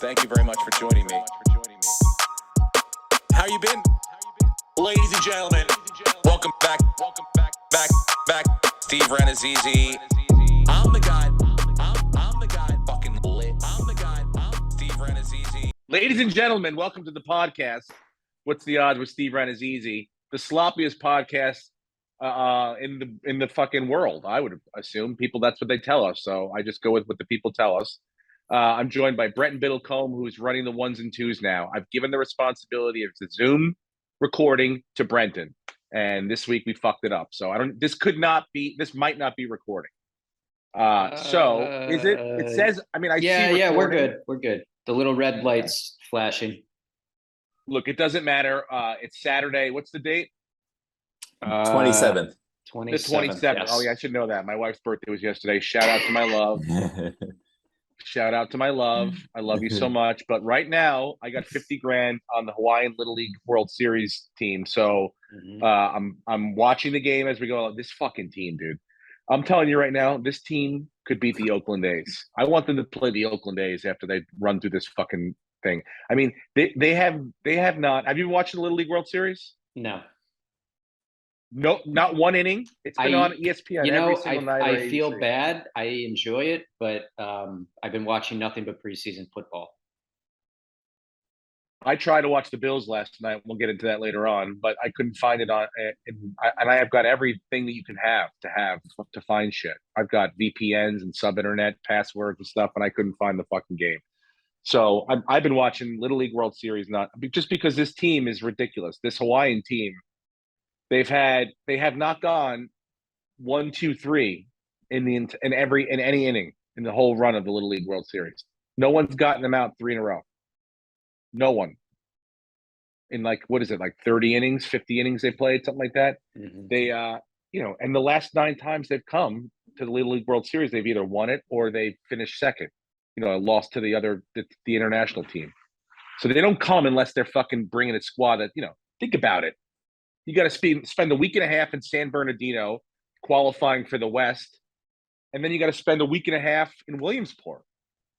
Thank you very much for joining me. How you been? Ladies and gentlemen, welcome back. Steve Renazizi. I'm the guy. I'm the guy. Fucking lit. I'm the guy. Steve Renazizi. Ladies and gentlemen, welcome to the podcast. What's the odds with Steve Renazizi? The sloppiest podcast in the fucking world, I would assume. People, that's what they tell us. So I just go with what the people tell us. I'm joined by Brenton Biddlecombe, who's running the ones and twos now. I've given the responsibility of the Zoom recording to Brenton, and this week we fucked it up. So this might not be recording. So is it? It says. I mean, I see. Yeah, we're good. We're good. The little red lights flashing. Look, it doesn't matter. It's Saturday. What's the date? 27th. The 27th. Yes. Oh yeah, I should know that. My wife's birthday was yesterday. Shout out to my love. Shout out to my love. I love you so much. But right now, I got 50 grand on the Hawaiian Little League World Series team. So I'm watching the game as we go. This fucking team, dude. I'm telling you right now, this team could beat the Oakland A's. I want them to play the Oakland A's after they run through this fucking thing. I mean, they have not. Have you been watching the Little League World Series? No, not one inning. It's been on ESPN every single night. I feel bad. I enjoy it, but I've been watching nothing but preseason football. I tried to watch the Bills last night. We'll get into that later on, but I couldn't find it on. And I have got everything that you can have to find shit. I've got VPNs and sub-internet passwords and stuff, and I couldn't find the fucking game. So I've been watching Little League World Series, not just because this team is ridiculous. This Hawaiian team. They have not gone 1, 2, 3 in any inning in the whole run of the Little League World Series. No one's gotten them out 3 in a row. No one. In like 30 innings, 50 innings they played, something like that. Mm-hmm. They and the last 9 times they've come to the Little League World Series, they've either won it or they finished second. Lost to the international team. So they don't come unless they're fucking bringing a squad that, think about it. You got to spend a week and a half in San Bernardino qualifying for the West. And then you got to spend a week and a half in Williamsport.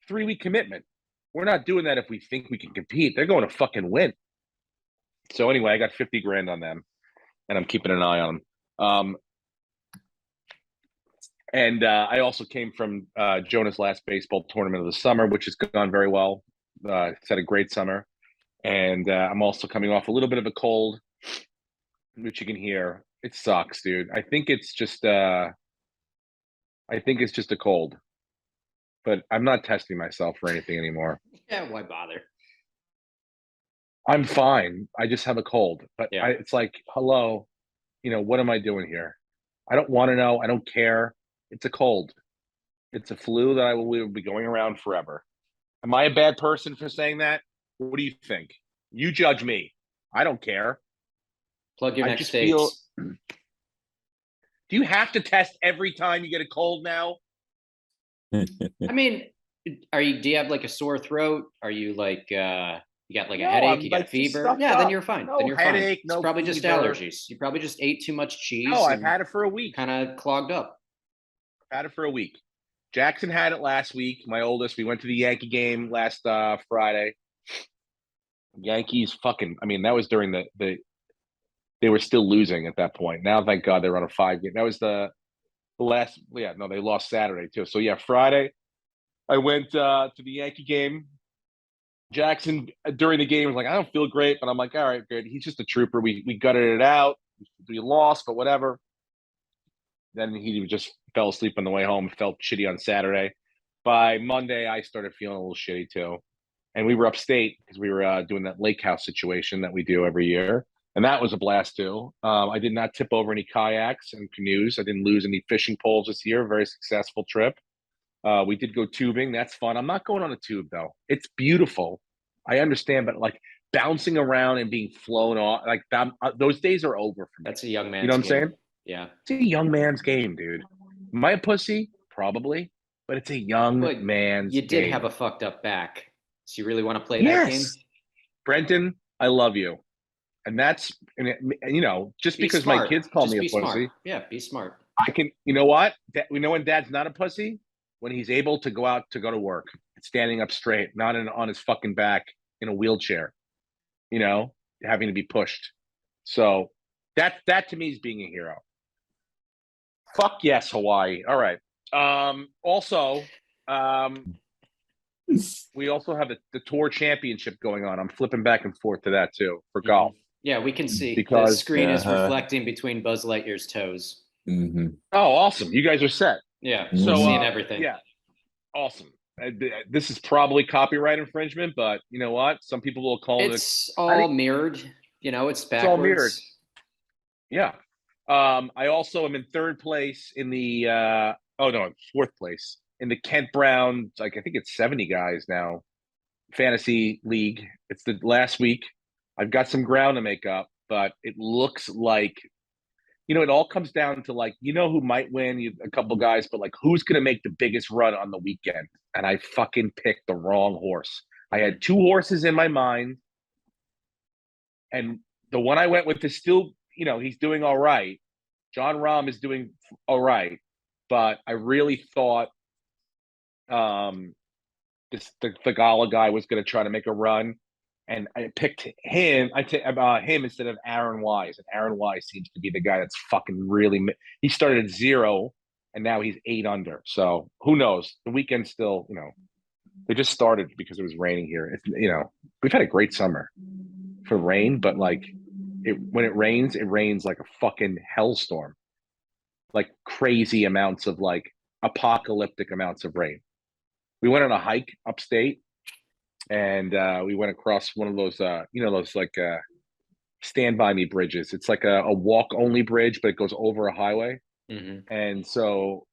3-week commitment. We're not doing that if we think we can compete. They're going to fucking win. So anyway, I got 50 grand on them, and I'm keeping an eye on them. And I also came from Jonah's last baseball tournament of the summer, which has gone very well. It's had a great summer. And I'm also coming off a little bit of a cold, which you can hear. It sucks, dude. I think it's just a cold. But I'm not testing myself for anything anymore. Yeah, why bother? I'm fine. I just have a cold. But yeah. It's like, hello, what am I doing here? I don't want to know. I don't care. It's a cold. It's a flu that will be going around forever. Am I a bad person for saying that? What do you think? You judge me. I don't care. Plug your next states. Do you have to test every time you get a cold now? I mean, do you have like a sore throat? Are you like you got like a headache? You got a fever? Yeah, then you're fine. No then you're headache, fine. It's probably just allergies. You probably just ate too much cheese. No, I've had it for a week. Kind of clogged up. I've had it for a week. Jackson had it last week. My oldest. We went to the Yankee game last Friday. Yankees that was during the they were still losing at that point. Now, thank God, they're on a 5-game. That was the last. Yeah, no, they lost Saturday too. So yeah, Friday, I went to the Yankee game. Jackson during the game was like, I don't feel great, but I'm like, all right, good. He's just a trooper. We gutted it out. We lost, but whatever. Then he just fell asleep on the way home. Felt shitty on Saturday. By Monday, I started feeling a little shitty too. And we were upstate because we were doing that lake house situation that we do every year. And that was a blast too. I did not tip over any kayaks and canoes. I didn't lose any fishing poles this year. Very successful trip. We did go tubing. That's fun. I'm not going on a tube though. It's beautiful. I understand, but like bouncing around and being flown off, like that, those days are over for me. That's a young man's game. You know what I'm saying? Yeah. It's a young man's game, dude. Am I a pussy? Probably. But it's a young man's game. You did have a fucked up back. So you really want to play that game? Brenton, I love you. And that's, just be because smart. My kids call just me a pussy. Smart. Yeah, be smart. I can, you know what? We know when dad's not a pussy? When he's able to go out to go to work. standing up straight, not on his fucking back in a wheelchair, having to be pushed. So that to me is being a hero. Fuck yes, Hawaii. All right. Also, we also have the tour championship going on. I'm flipping back and forth to that too for golf. Yeah, we can see because the screen is reflecting between Buzz Lightyear's toes. Mm-hmm. Oh, awesome! You guys are set. Yeah, so seeing everything. Yeah, awesome. This is probably copyright infringement, but you know what? Some people will call it's all mirrored. It's backwards. It's all mirrored. Yeah. I also am in third place in the fourth place in the Kent Brown, I think it's 70 guys now, fantasy league. It's the last week. I've got some ground to make up, but it looks like, it all comes down to who might win, a couple guys, but who's going to make the biggest run on the weekend? And I fucking picked the wrong horse. I had two horses in my mind, and the one I went with is still, he's doing all right. John Rahm is doing all right, but I really thought the Gala guy was going to try to make a run, and I picked him. Him instead of Aaron Wise, and Aaron Wise seems to be the guy that's fucking really. He started at 0, and now he's 8 under. So who knows? The weekend still, they just started because it was raining here. We've had a great summer for rain, but when it rains like a fucking hellstorm, like crazy amounts of apocalyptic amounts of rain. We went on a hike upstate, and we went across one of those, Stand By Me bridges. It's like a walk only bridge, but it goes over a highway. Mm-hmm. And so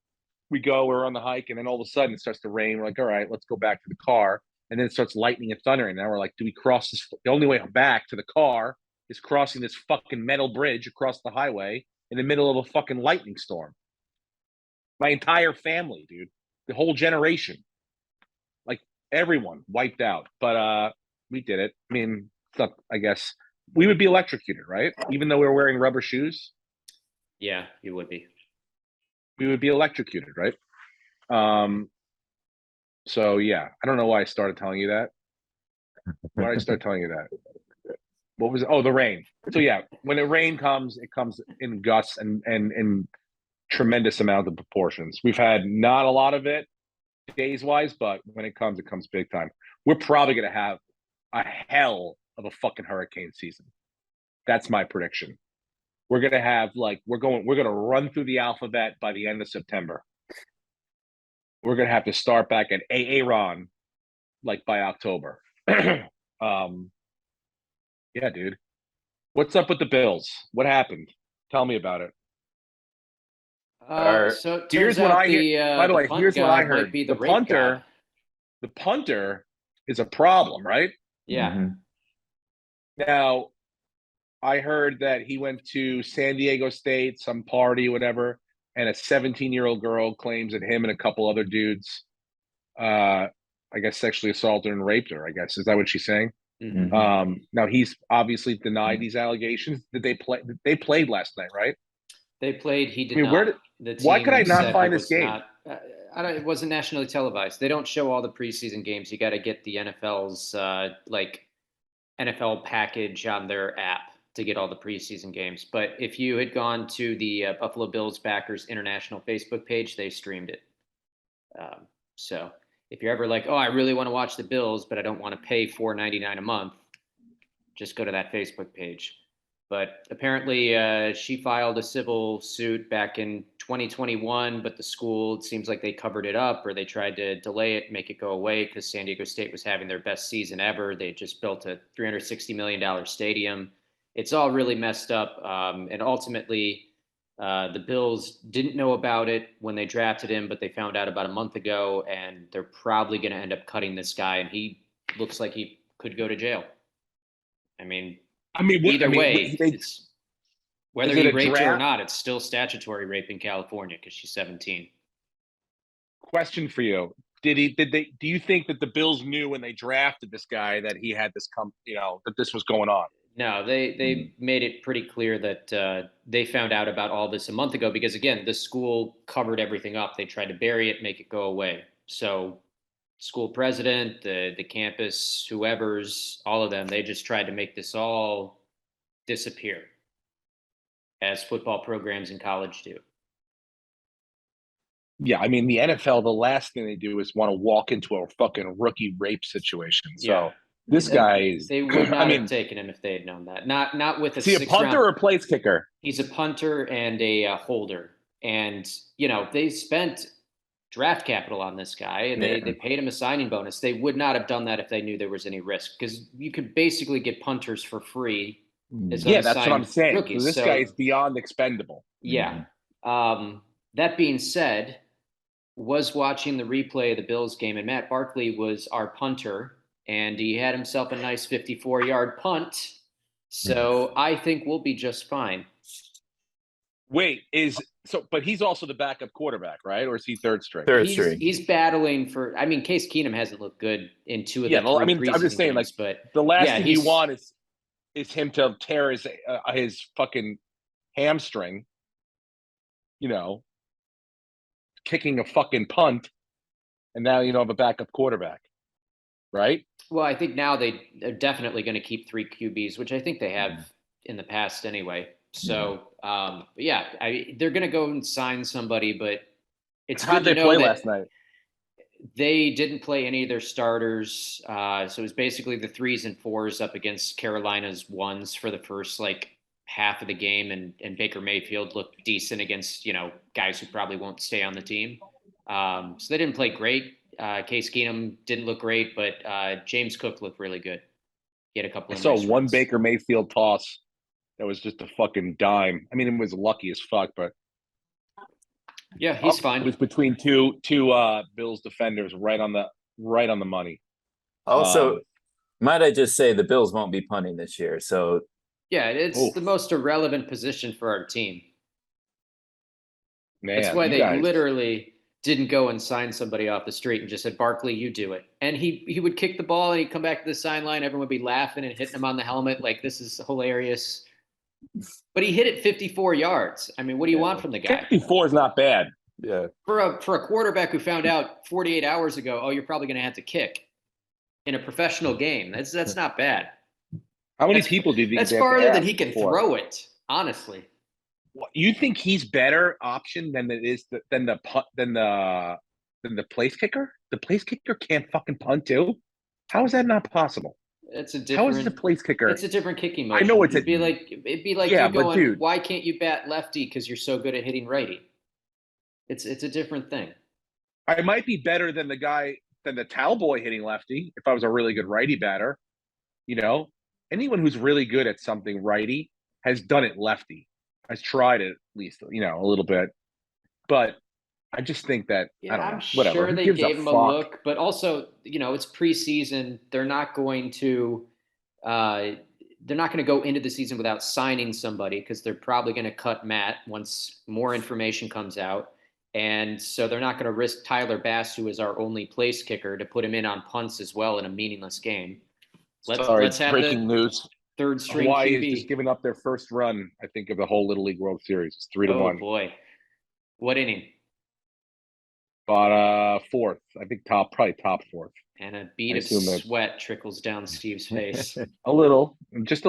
we're on the hike, and then all of a sudden it starts to rain. We're like, all right, let's go back to the car. And then it starts lightning and thundering. And now we're like, do we cross this? The only way back to the car is crossing this fucking metal bridge across the highway in the middle of a fucking lightning storm. My entire family, dude, the whole generation, everyone wiped out. But we did it. I mean, I guess we would be electrocuted, right? Even though we were wearing rubber shoes. Yeah, you would be. We would be electrocuted, right? So yeah, I don't know why I started telling you that. Why did I start telling you that? What was it? Oh, the rain. So yeah, when the rain comes, it comes in gusts and in tremendous amount of proportions. We've had not a lot of it days wise, but when it comes big time. We're probably gonna have a hell of a fucking hurricane season. That's my prediction. We're gonna have we're gonna run through the alphabet by the end of September. We're gonna have to start back at Aaron by October. Yeah, dude. What's up with the Bills? What happened? Tell me about it. So here's what I hear. By the way, here's what I heard. The punter is a problem, right? Yeah. Mm-hmm. Now, I heard that he went to San Diego State, some party, whatever, and a 17-year-old girl claims that him and a couple other dudes, I guess, sexually assaulted and raped her. I guess, is that what she's saying? Mm-hmm. Now he's obviously denied these allegations. Did they play? They played last night, right? They played. He did not. Why could I not find this game? It wasn't nationally televised. They don't show all the preseason games. You got to get the NFL's NFL package on their app to get all the preseason games. But if you had gone to the Buffalo Bills Backers International Facebook page, they streamed it. So if you're ever like, oh, I really want to watch the Bills, but I don't want to pay $4.99 a month, just go to that Facebook page. But apparently she filed a civil suit back in 2021, but the school, it seems like they covered it up, or they tried to delay it, make it go away, because San Diego State was having their best season ever. They just built a $360 million stadium. It's all really messed up. And ultimately, the Bills didn't know about it when they drafted him, but they found out about a month ago, and they're probably going to end up cutting this guy, and he looks like he could go to jail. Either way, it's whether he raped her or not, it's still statutory rape in California because she's 17. Question for you: do you think that the Bills knew when they drafted this guy that he had this that this was going on? No, they made it pretty clear that they found out about all this a month ago because, again, the school covered everything up. They tried to bury it, make it go away. So school president, the campus, whoever's, all of them, they just tried to make this all disappear, as football programs in college do. Yeah, I mean the NFL, the last thing they do is want to walk into a fucking rookie rape situation. So Yeah. this guy is. They would not I have mean, taken him if they had known that. Not with a is he a sixth punter round. or a place kicker? He's a punter and a holder, and they spent draft capital on this guy, and they paid him a signing bonus. They would not have done that if they knew there was any risk, because you could basically get punters for free. Yeah, that's what I'm saying. Rookies. So this guy is beyond expendable. Yeah. That being said, was watching the replay of the Bills game, and Matt Barkley was our punter, and he had himself a nice 54-yard punt. So I think we'll be just fine. Wait, but he's also the backup quarterback, right? Or is he third string? Third string. He's battling for. I mean, Case Keenum hasn't looked good in two of the three preseason I'm just saying, games, but the last thing you want is him to tear his fucking hamstring. Kicking a fucking punt, and now you don't have a backup quarterback, right? Well, I think now they're definitely going to keep 3 QBs, which I think they have in the past anyway. So, they're going to go and sign somebody, but it's How'd good to they know play that last night? they didn't play any of their starters. So it was basically the 3s and 4s up against Carolina's 1s for the first half of the game, and Baker Mayfield looked decent against guys who probably won't stay on the team. So they didn't play great. Case Keenum didn't look great, but James Cook looked really good. He had a couple of I saw nice one runs. Baker Mayfield toss that was just a fucking dime. I mean, it was lucky as fuck, but yeah, he's fine. It was between two Bills defenders, right on the money. Also, might I just say the Bills won't be punting this year, so yeah, it's the most irrelevant position for our team. Man, that's why they literally didn't go and sign somebody off the street and just said, Barkley, you do it. And he would kick the ball and he'd come back to the sideline. Everyone would be laughing and hitting him on the helmet. Like, this is hilarious. But he hit it 54 yards. I mean, what do you want from the guy? 54 is not bad. Yeah. For a quarterback who found out 48 hours ago, oh, you're probably going to have to kick in a professional game. That's not bad. How many people do you think that's farther than he can throw it, honestly. You think he's better option than it is than the place kicker? The place kicker can't fucking punt too. How is that not possible? It's a different. How is the place kicker? It's a different kicking motion. I know it'd be like yeah, you going, dude, why can't you bat lefty because you're so good at hitting righty? It's a different thing. I might be better than the towel boy hitting lefty if I was a really good righty batter. Anyone who's really good at something righty has done it lefty. Has tried it at least, a little bit. But I just think that, I don't know, I'm whatever. sure they gave him a look, but also, it's preseason. They're not going to go into the season without signing somebody, because they're probably going to cut Matt once more information comes out. And so they're not going to risk Tyler Bass, who is our only place kicker, to put him in on punts as well in a meaningless game. Let's have breaking news. Third string Hawaii QB. is just giving up their first run, I think, of the whole Little League World Series. It's 3-1. Oh boy, what inning? But fourth, I think probably top fourth. And a bead of sweat trickles down Steve's face. Just a little. It's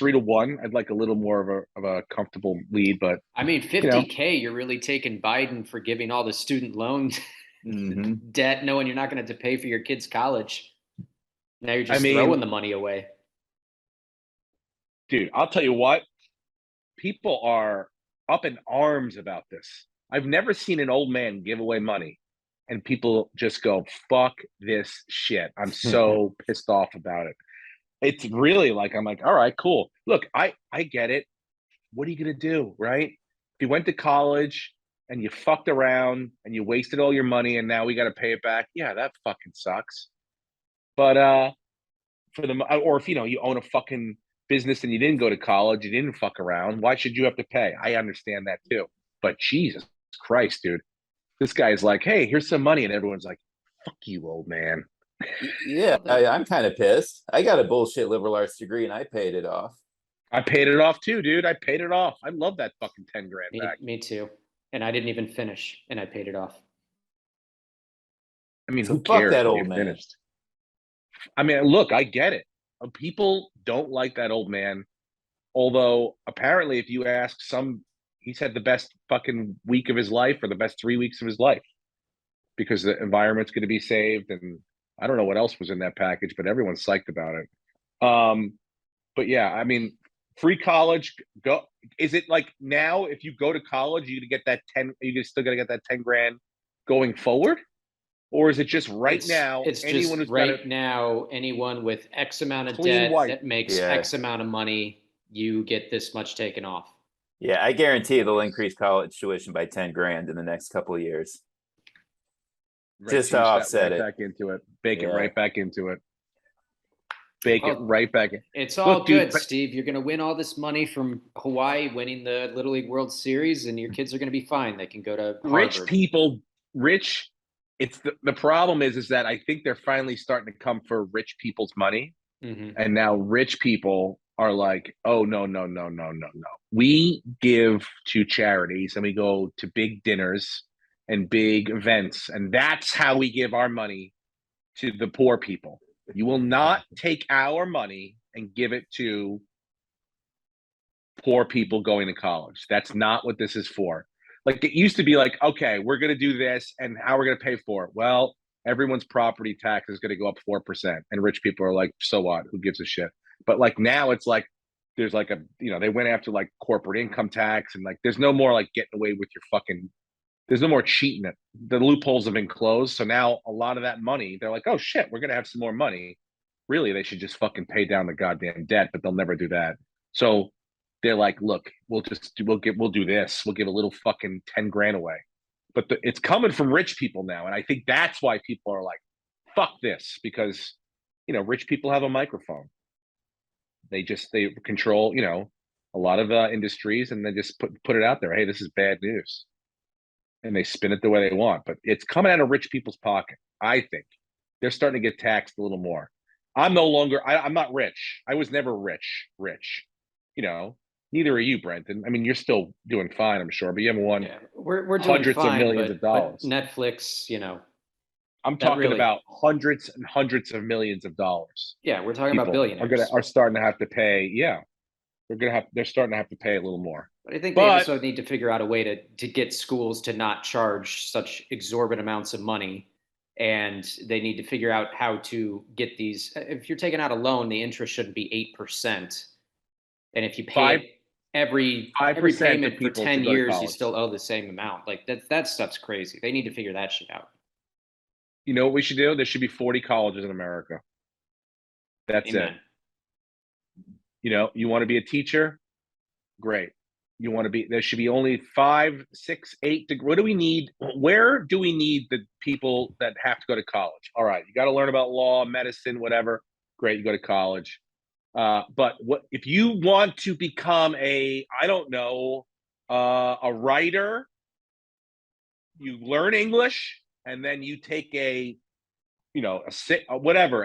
3-1. I'd like a little more of a comfortable lead, but I mean, $50K. You're really taking Biden for giving all the student loan debt, knowing you're not going to have to pay for your kids' college. Now you're just throwing the money away. Dude, I'll tell you what. People are up in arms about this. I've never seen an old man give away money and people just go, fuck this shit. I'm so pissed off about it. It's really I'm like, all right, cool. Look, I get it. What are you going to do, right? If you went to college and you fucked around and you wasted all your money and now we got to pay it back, yeah, that fucking sucks. But or if, you own a fucking business and you didn't go to college, you didn't fuck around, why should you have to pay? I understand that too. But Jesus Christ, dude. This guy is like, hey, here's some money. And everyone's like, fuck you, old man. Yeah, I'm kind of pissed. I got a bullshit liberal arts degree and I paid it off. I paid it off too, dude. I paid it off. I love that fucking 10 grand back. Me too. And I didn't even finish and I paid it off. I mean, So who fuck cares that when old you're man. finished? I mean, look, I get it. People don't like that old man. Although apparently, if you ask some, he's had the best fucking week of his life or the best 3 weeks of his life because the environment's going to be saved. And I don't know what else was in that package, but everyone's psyched about it. But yeah, I mean, free college. Go. Is it like now? If you go to college, you to get that 10. You still got to get that 10 grand going forward, or is it just right now? It's Anyone just who's got a right now, anyone with X amount of clean debt white. that makes Yeah. X amount of money, you get this much taken off. Yeah, I guarantee they'll increase college tuition by 10 grand in the next couple of years. Just to juice that offset right it. back into it. Bake it Yeah. right back into it. Bake it Well, right back in. It's all Look, dude, good, but- Steve. You're going to win all this money from Hawaii winning the Little League World Series, and your kids are going to be fine. They can go to Rich Harvard. people, rich. It's the problem is that I think they're finally starting to come for rich people's money, and now rich people are like, oh no no no no no no. We give to charities and we go to big dinners and big events, and that's how we give our money to the poor people. You will not take our money and give it to poor people going to college. That's not what this is for. Like it used to be like, okay, we're going to do this and how we're going to pay for it. Well, everyone's property tax is going to go up 4%. And rich people are like, so what? Who gives a shit? But like now it's like, there's like they went after like corporate income tax and like, there's no more like getting away with your fucking, there's no more cheating it. The loopholes have been closed. So now a lot of that money, they're like, oh shit, we're going to have some more money. Really, they should just fucking pay down the goddamn debt, but they'll never do that. So they're like, look, we'll do this. We'll give a little fucking 10 grand away. But it's coming from rich people now. And I think that's why people are like, fuck this, because, rich people have a microphone. They control, a lot of industries, and they just put it out there. Hey, this is bad news. And they spin it the way they want. But it's coming out of rich people's pocket, I think. They're starting to get taxed a little more. I'm no longer, I'm not rich. I was never rich. Neither are you, Brenton. I mean, you're still doing fine, I'm sure, but you haven't won we're doing hundreds fine, of millions of dollars. But Netflix, I'm talking really, about hundreds and hundreds of millions of dollars. Yeah, we're talking about People billionaires. are starting to have to pay. Yeah, they're starting to have to pay a little more. But I think they also need to figure out a way to get schools to not charge such exorbitant amounts of money. And they need to figure out how to get these. If you're taking out a loan, the interest shouldn't be 8%. And if you pay every payment for 10 years, you still owe the same amount. Like that stuff's crazy. They need to figure that shit out. You know what we should do? There should be 40 colleges in America. That's Amen. it. You want to be a teacher? Great. There should be only 5, 6, 8. What do we need? Where do we need the people that have to go to college? All right. You got to learn about law, medicine, whatever. Great. You go to college. But what if you want to become a writer? You learn English and then you take an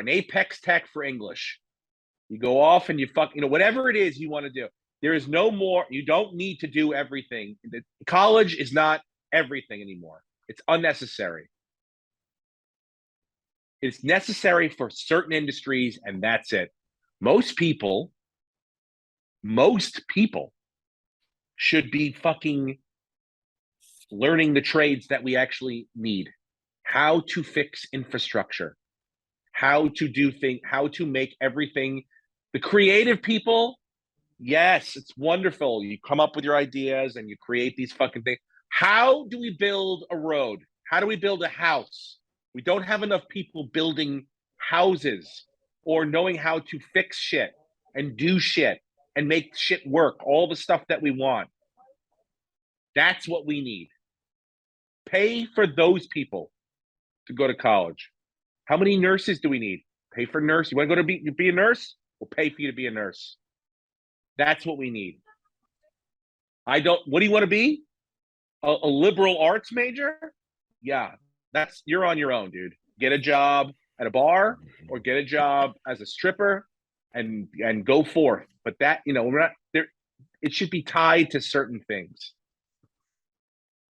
Apex Tech for English. You go off and you whatever it is you want to do. There is no more. You don't need to do everything. College is not everything anymore. It's unnecessary. It's necessary for certain industries, and that's it. Most people should be fucking learning the trades that we actually need. How to fix infrastructure, how to do things, how to make everything. The creative people, yes, it's wonderful. You come up with your ideas and you create these fucking things. How do we build a road? How do we build a house? We don't have enough people building houses or knowing how to fix shit and do shit and make shit work, all the stuff that we want. That's what we need. Pay for those people to go to college. How many nurses do we need? Pay for nurse. You want to go to be a nurse? We'll pay for you to be a nurse. That's what we need. What do you want to be? A liberal arts major? Yeah, you're on your own, dude. Get a job at a bar or get a job as a stripper and go forth. But that, we're not there. It should be tied to certain things.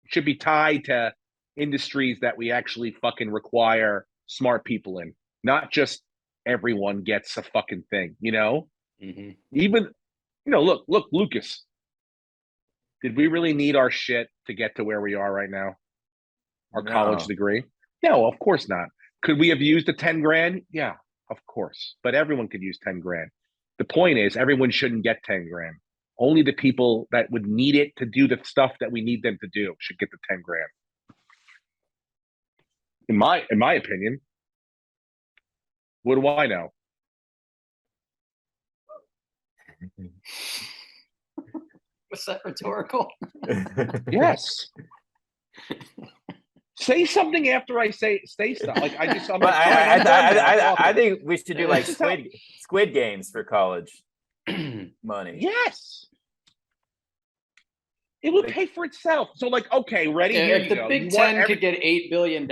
It should be tied to, industries that we actually fucking require smart people in, not just everyone gets a fucking thing, you know? Mm-hmm. Even, you know, look, Lucas, did we really need our shit to get to where we are right now? Our college No. degree? No, of course not. Could we have used the 10 grand? Yeah, of course. But everyone could use 10 grand. The point is, everyone shouldn't get 10 grand. Only the people that would need it to do the stuff that we need them to do should get the 10 grand. In my opinion. What do I know? Was that rhetorical? Yes. Say something after I say stuff. Like I'm But like, fine, I'm done now, I talking. think we should do like This is how- Squid Games for college money. Yes. It would pay for itself. So, like, okay, ready? Here If you the go. Big You Ten want could get $8 billion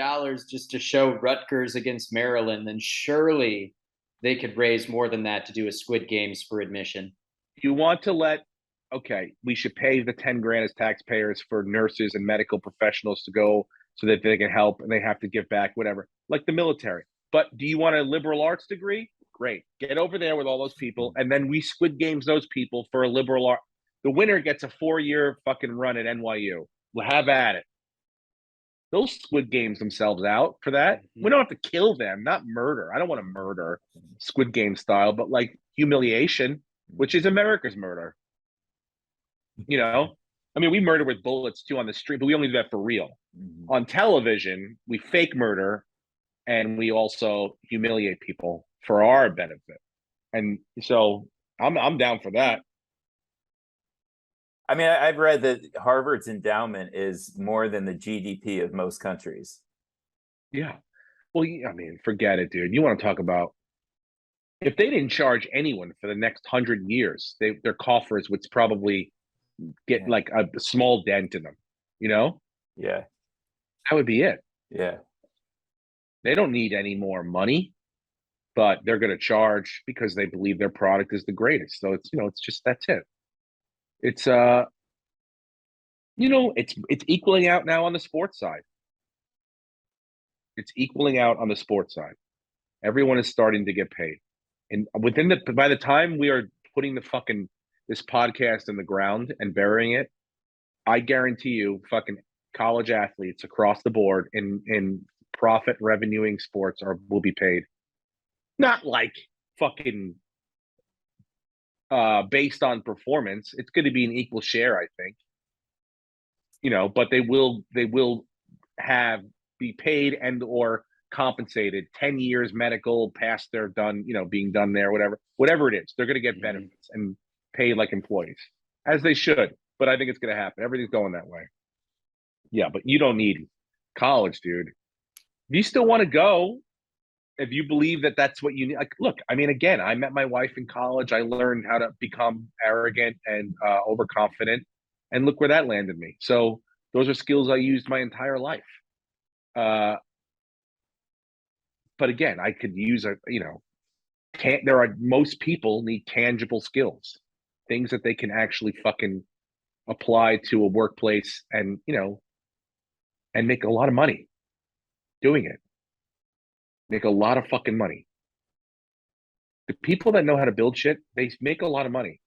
just to show Rutgers against Maryland, then surely they could raise more than that to do a Squid Games for admission. you want to let okay, we should pay the 10 grand as taxpayers for nurses and medical professionals to go so that they can help and they have to give back, whatever, like the military. But do you want a liberal arts degree? Great. Get over there with all those people, and then we Squid Games those people for a liberal art. The winner gets a 4-year fucking run at NYU. We'll have at it. Those Squid Games themselves out for that. We don't have to kill them, not murder. I don't want to murder Squid Game style, but like humiliation, which is America's murder. You know, I mean, we murder with bullets too on the street, but we only do that for real. Mhm. On television, we fake murder and we also humiliate people for our benefit. And so I'm down for that. I mean, I've read that Harvard's endowment is more than the GDP of most countries. Yeah. Well, I mean, forget it, dude. You want to talk about if they didn't charge anyone for the next 100 years, their coffers would probably get like a small dent in them, you know? Yeah, That would be it. yeah. They don't need any more money, but they're going to charge because they believe their product is the greatest. So it's, you know, it's just, that's it. It's, you know, it's equaling out now on the sports side. It's equaling out on the sports side. Everyone is starting to get paid. And by the time we are putting this podcast in the ground and burying it, I guarantee you fucking college athletes across the board in profit revenuing sports will be paid. Not like fucking based on performance. It's going to be an equal share, I think. You know, but they will be paid and or compensated 10 years medical past their done, you know, being done there, whatever it is. They're going to get benefits and paid like employees, as they should. But I think it's going to happen. Everything's going that way. Yeah, but you don't need college, dude. If you still want to go, if you believe that that's what you need, like, look, I mean, again, I met my wife in college. I learned how to become arrogant and overconfident, and look where that landed me. So those are skills I used my entire life. But again, I could use most people need tangible skills, things that they can actually fucking apply to a workplace and, you know, and make a lot of money doing it. Make a lot of fucking money. The people that know how to build shit, they make a lot of money.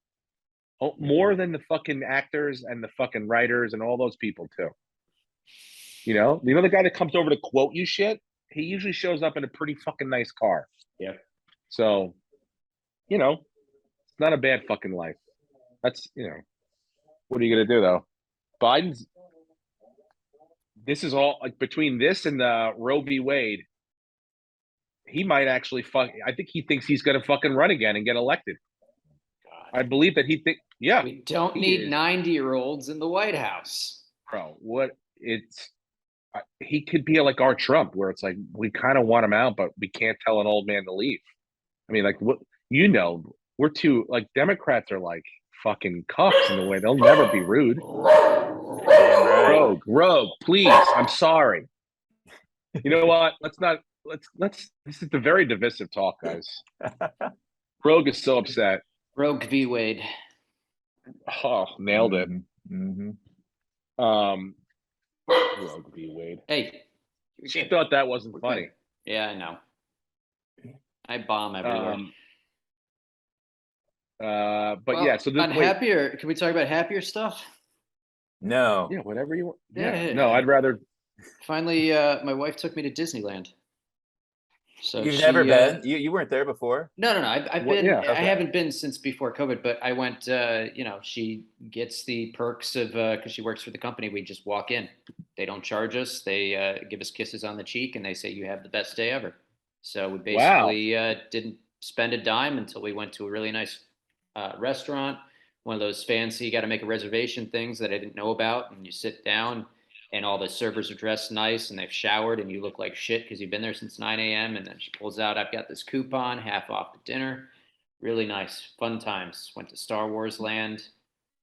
More than the fucking actors and the fucking writers and all those people too. You know the guy that comes over to quote you shit, he usually shows up in a pretty fucking nice car. Yeah. So, you know, it's not a bad fucking life. That's, you know, what are you gonna do though? This is all like between this and the Roe v. Wade. He might actually I think he thinks he's gonna fucking run again and get elected. God. I believe that yeah. We don't need 90-year-olds in the White House. Bro, he could be like our Trump, where it's like we kind of want him out, but we can't tell an old man to leave. I mean, like, what, you know, we're too, like, Democrats are like fucking cucks in the way they'll never be rude. Rogue, please. I'm sorry. You know what? Let's this is the very divisive talk, guys. Rogue is so upset. Rogue v. Wade. Oh, nailed it. Mm-hmm. Rogue v. Wade. Hey, you're She good. thought that wasn't We're funny. good. Yeah, I know. I bomb everywhere. But Well, yeah, so this on wait, happier, can we talk about happier stuff? No. yeah, whatever you want. Yeah, Yeah, no, I'd rather. Finally, my wife took me to Disneyland. So You've never she, been? You weren't there before? no. I've What? been. Yeah. I Okay. haven't been since before COVID, but I went. She gets the perks of because she works for the company. We just walk in. They don't charge us. They give us kisses on the cheek, and they say you have the best day ever. So we Wow. basically didn't spend a dime until we went to a really nice restaurant. One of those fancy, got to make a reservation things that I didn't know about, and you sit down and all the servers are dressed nice and they've showered and you look like shit because you've been there since 9 a.m. And then she pulls out, I've got this coupon, half off the dinner. Really nice, fun times. Went to Star Wars Land.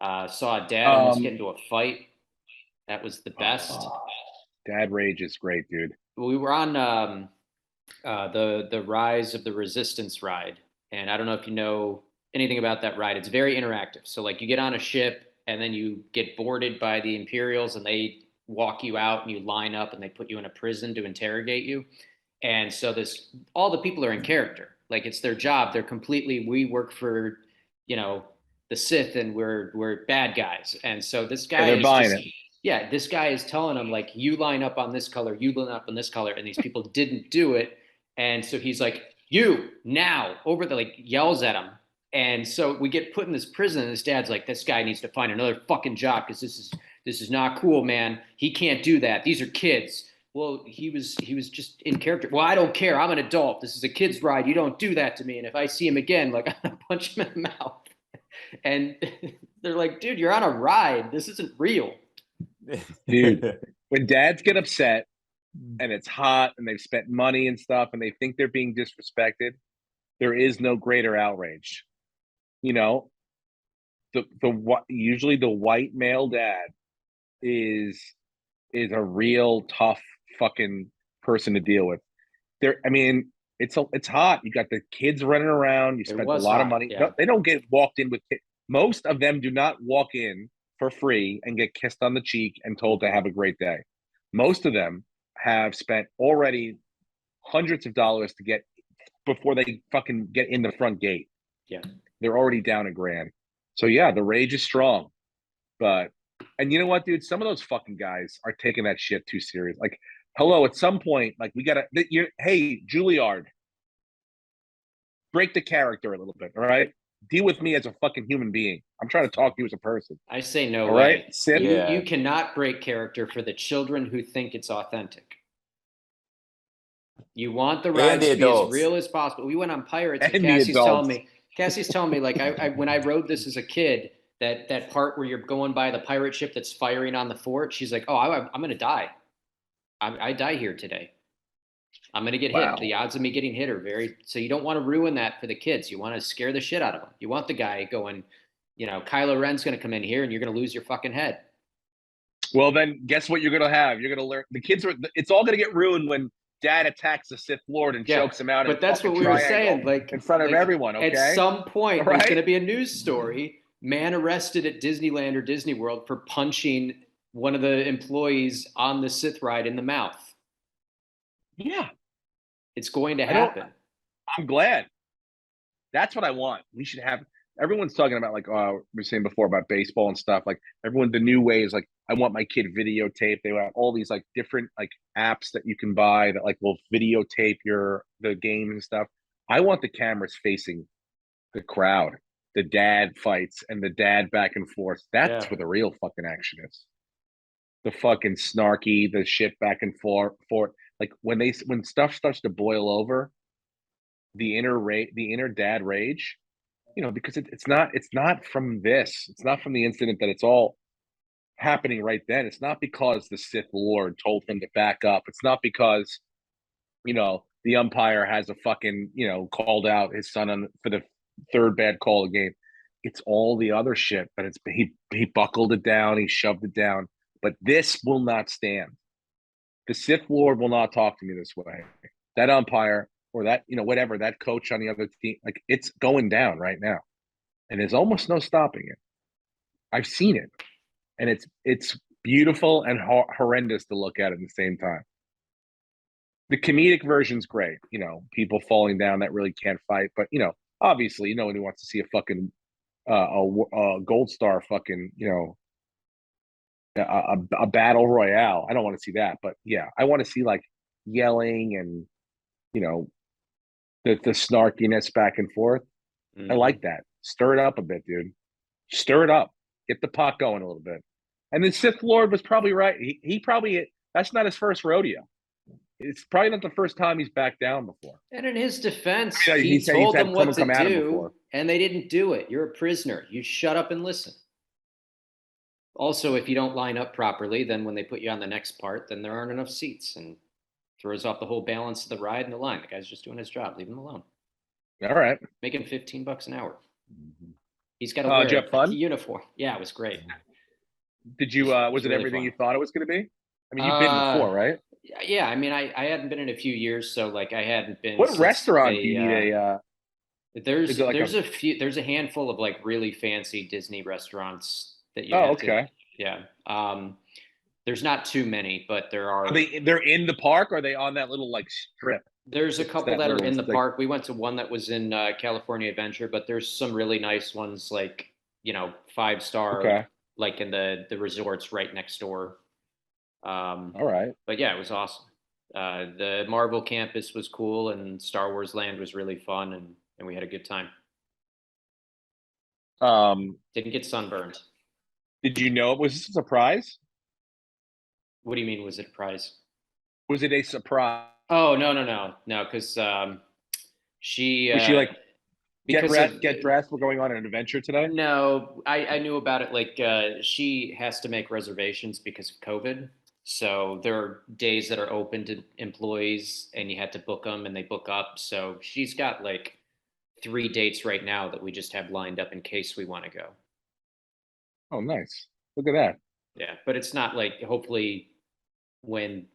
Saw Dad almost get Um, into a fight. That was the best. Dad Rage is great, dude. We were on the Rise of the Resistance ride, and I don't know if you know anything about that ride. It's very interactive. So like you get on a ship and then you get boarded by the Imperials, and they walk you out and you line up and they put you in a prison to interrogate you. And so this all the people are in character. Like it's their job. They're completely we work for, you know, the Sith and we're bad guys. And so this Yeah, guy they're is buying just it. yeah, this guy is telling them like you line up on this color, you line up on this color, and these people didn't do it. And so he's like, you now over the like yells at him. And so we get put in this prison, and his dad's like, this guy needs to find another fucking job because this is not cool, man. He can't do that. These are kids. Well, he was just in character. Well, I don't care. I'm an adult. This is a kid's ride. You don't do that to me. And if I see him again, like I'm gonna punch him in the mouth. And they're like, dude, you're on a ride. This isn't real. Dude. When dads get upset and it's hot and they've spent money and stuff and they think they're being disrespected, there is no greater outrage. You know, the usually the white male dad is a real tough fucking person to deal with. I mean, it's hot. You got the kids running around. You It spent a was lot of hot. money. No, Yeah. they don't get walked in with kids. Most of them do not walk in for free and get kissed on the cheek and told to have a great day. Most of them have spent already hundreds of dollars to get before they fucking get in the front gate. Yeah. They're already down a grand. So yeah, the rage is strong. But and you know what, dude? Some of those fucking guys are taking that shit too serious. Like, hello, at some point, like we gotta. Hey, Juilliard, break the character a little bit. All right, deal with me as a fucking human being. I'm trying to talk to you as a person. I say no All way. right, Sip. Yeah. You cannot break character for the children who think it's authentic. You want the And rides the to be as adults. real as possible. We went on Pirates, and And the Cassie's telling adults. me, like, I when I rode this as a kid, that part where you're going by the pirate ship that's firing on the fort, she's like, oh, I'm going to die. I die here today. I'm going to get Wow. hit. The odds of me getting hit are very. So you don't want to ruin that for the kids. You want to scare the shit out of them. You want the guy going, Kylo Ren's going to come in here and you're going to lose your fucking head. Well, then guess what you're gonna have? You're gonna learn. The kids are. It's all gonna get ruined when Dad attacks the Sith Lord and Yeah, chokes him out. but in that's fucking what we were triangle saying. Like in front of like, everyone. Okay. At some point, All there's right? going to be a news story: man arrested at Disneyland or Disney World for punching one of the employees on the Sith ride in the mouth. Yeah, It's going to I don't- happen. I'm glad. That's what I want. We should have. Everyone's talking about like we were saying before about baseball and stuff. Like everyone, the new way is like I want my kid videotape. They have all these like different like apps that you can buy that like will videotape the games and stuff. I want the cameras facing the crowd, the dad fights and the dad back and forth. That's Yeah. where the real fucking action is. The fucking snarky, the shit back and forth. Like when stuff starts to boil over, the inner dad rage, because it's not from this. It's not from the incident that it's all happening right then. It's not because the Sith Lord told him to back up. It's not because, the umpire has a fucking, called out his son for the third bad call of the game. It's all the other shit that he buckled it down, he shoved it down. But this will not stand. The Sith Lord will not talk to me this way. That umpire or that, whatever, that coach on the other team, like it's going down right now. And there's almost no stopping it. I've seen it. And it's beautiful and horrendous to look at the same time. The comedic version's great, people falling down that really can't fight, but obviously, no one wants to see a fucking a gold star fucking a battle royale. I don't want to see that, but yeah, I want to see like yelling and the snarkiness back and forth. I like that. Stir it up a bit, dude. Stir it up. Get the pot going a little bit. And then Sith Lord was probably right. He probably, that's not his first rodeo. It's probably not the first time he's backed down before. And in his defense, Yeah, he told them what to come at him do, before. and they didn't do it. You're a prisoner. You shut up and listen. Also, if you don't line up properly, then when they put you on the next part, then there aren't enough seats and throws off the whole balance of the ride and the line. The guy's just doing his job. Leave him alone. All right. Make him $15 an hour. He's got Did you have fun? a uniform. Yeah, it was great. Did you? Was it really everything fun. you thought it was going to be? I mean, you've been before, right? Yeah, I mean, I hadn't been in a few years, so like I hadn't been. What restaurant do you need a? There's like there's a handful of like really fancy Disney restaurants that you. Oh, have okay. Yeah. There's not too many, but there are. They're in the park, or are they on that little like strip? There's a couple that are in the like, park. We went to one that was in California Adventure, but there's some really nice ones like 5-star, okay. like in the resorts right next door. All right. But yeah, it was awesome. The Marvel campus was cool, and Star Wars Land was really fun, and we had a good time. Didn't get sunburned. Did you know it was a surprise? What do you mean? Was it a prize? Was it a surprise? Oh no, because she Was she like get because dressed? We're going on an adventure today. No, I knew about it. Like she has to make reservations because of COVID. So there are days that are open to employees, and you had to book them, and they book up. So she's got like 3 dates right now that we just have lined up in case we want to go. Oh, nice! Look at that. Yeah, but it's not like hopefully when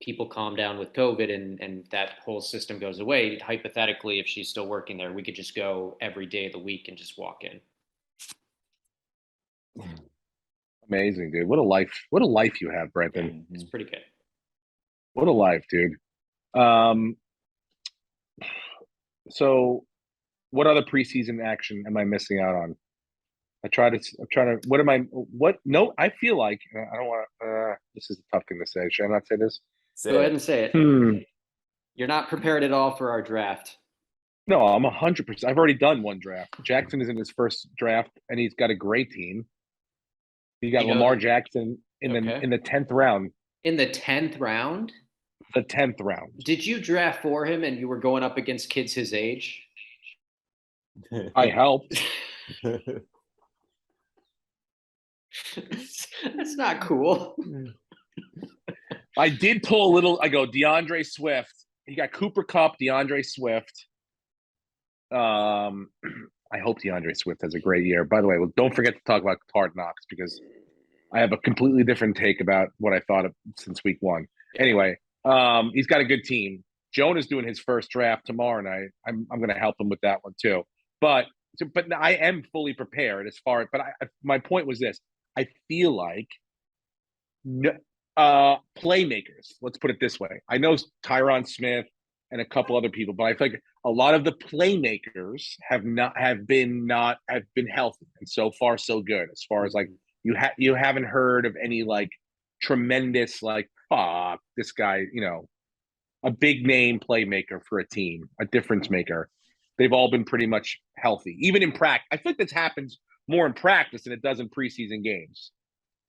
people calm down with COVID and that whole system goes away, hypothetically, if she's still working there, we could just go every day of the week and just walk in. Amazing, dude. What a life you have, Brenton. It's pretty good. What a life, dude. So what other preseason action am I missing out on? I'm trying to, no, I feel like, I don't want to, this is a tough thing to say. Should I not say this? Go ahead and say it. You're not prepared at all for our draft. No, I'm 100%. I've already done one draft. Jackson is in his first draft, and he's got a great team. You got Lamar Jackson in the 10th round. In the 10th round? The 10th round. Did you draft for him and you were going up against kids his age? I helped. That's not cool. I did pull a little. I go DeAndre Swift. You got Cooper Kupp, DeAndre Swift. I hope DeAndre Swift has a great year. By the way, don't forget to talk about Hard Knocks because I have a completely different take about what I thought of since week 1. Anyway, he's got a good team. Jonah's doing his first draft tomorrow night. I'm going to help him with that one too. But I am fully prepared as far. But my point was this: I feel like playmakers. Let's put it this way. I know Tyron Smith and a couple other people, but I feel like a lot of the playmakers have been healthy, and so far so good. As far as like you haven't heard of any like tremendous like this guy, a big name playmaker for a team, a difference maker. They've all been pretty much healthy, even in practice. I think this happens more in practice than it does in preseason games.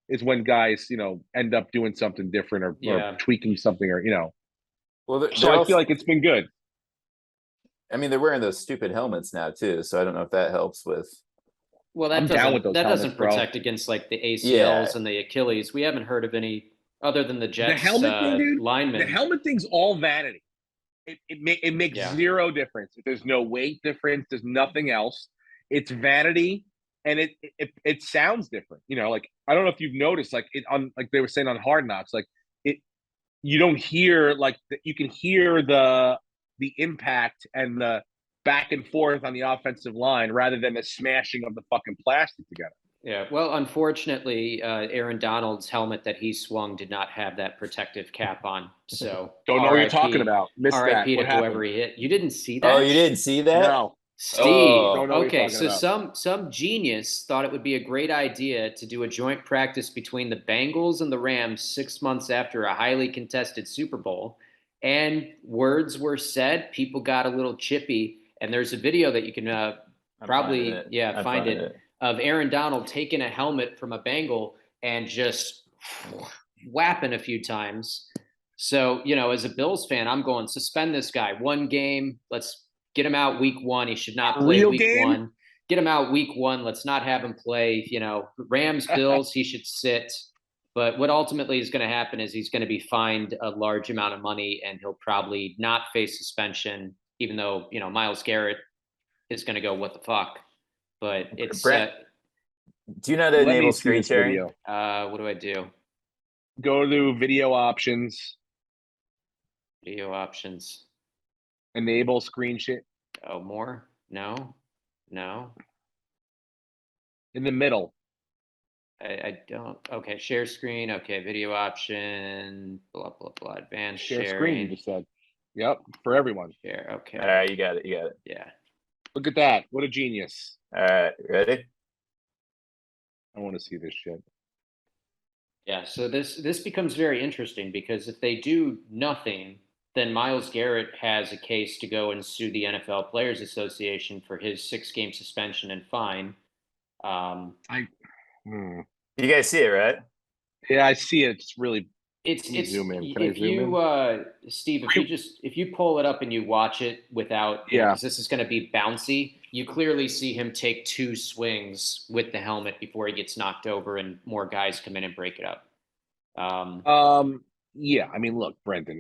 Is when guys, end up doing something different or tweaking something or. Well, so I feel like it's been good. I mean, they're wearing those stupid helmets now too, so I don't know if that helps with. Well, that doesn't protect against like the ACLs and the Achilles. We haven't heard of any other than the Jets linemen. The helmet thing's all vanity. It makes zero difference. There's no weight difference. There's nothing else. It's vanity, and it sounds different. Like I don't know if you've noticed, like like they were saying on Hard Knocks, like you don't hear you can hear the impact and the back and forth on the offensive line rather than the smashing of the fucking plastic together. Yeah. Well, unfortunately, Aaron Donald's helmet that he swung did not have that protective cap on. So Don't know what you're talking about. Missed that. RIP What to whoever happened? he hit. You didn't see Oh, that? you didn't see that? No, Steve. Oh, don't know what you're Okay, talking so about. some genius thought it would be a great idea to do a joint practice between the Bengals and the Rams 6 months after a highly contested Super Bowl. And words were said, people got a little chippy, and there's a video that you can I'm finding probably it. I'm find finding it it. of Aaron Donald taking a helmet from a Bengal and just whapping a few times. So, as a Bills fan, I'm going suspend this guy 1 game. Let's get him out week 1. He should not A play real week game? 1. Get him out week 1. Let's not have him play, Rams, Bills, he should sit. But what ultimately is going to happen is he's going to be fined a large amount of money and he'll probably not face suspension, even though, Myles Garrett is going to go, what the fuck? But it's, Brent, do you know how to Let me enable see screen this sharing? video. what do I do? Go to video options, Video options. enable screen share Oh, more? No. in the middle. I don't. Okay, share screen. Okay, video option. Blah blah blah. Advanced Share sharing. screen, you just said. Yep, for everyone. Share. Okay. All right, you got it. You got it. Yeah. Look at that. What a genius. All right, ready? I want to see this shit. Yeah. So this becomes very interesting because if they do nothing, then Myles Garrett has a case to go and sue the NFL Players Association for his 6-game suspension and fine. Hmm. You guys see it, right? Yeah, I see it. It's really. It's Let me zoom in. Can I if zoom you in? Steve, if you pull it up and you watch it without, Yeah. because this is going to be bouncy, you clearly see him take 2 swings with the helmet before he gets knocked over and more guys come in and break it up. Yeah. I mean, look, Brendan.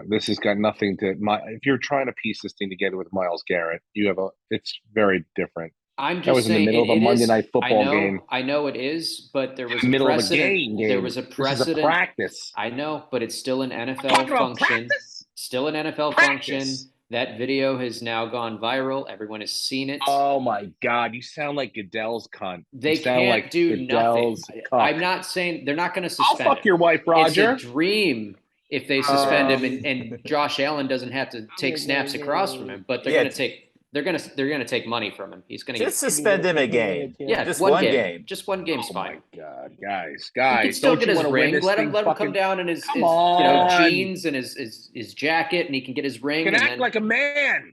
This has got nothing to if you're trying to piece this thing together with Myles Garrett, it's very different. I'm That was just in the saying middle of a it Monday is. Night Football game. I know it is, but there was In a the middle of a precedent. game. There was a This is a precedent. practice. I know, but it's still an Talking NFL about function. practice? Still an NFL Practice. function. That video has now gone viral. Everyone has seen it. Oh my God! You sound like Goodell's cunt. They You sound can't like do nothing. Goodell's cuck. I'm not saying they're not going to I'll suspend fuck him. your wife, Roger. It's a dream if they suspend him and Josh Allen doesn't have to take snaps across from him, but they're going to take they're going to take money from him. He's going to Just suspend him a game. yeah, just one one game. game. Just one game's Oh fine. my God, guys, He can still don't get you his want to win ring. this Let thing? him come down in his Come on. jeans and his jacket, and he can get his ring. You can and act then, like a man.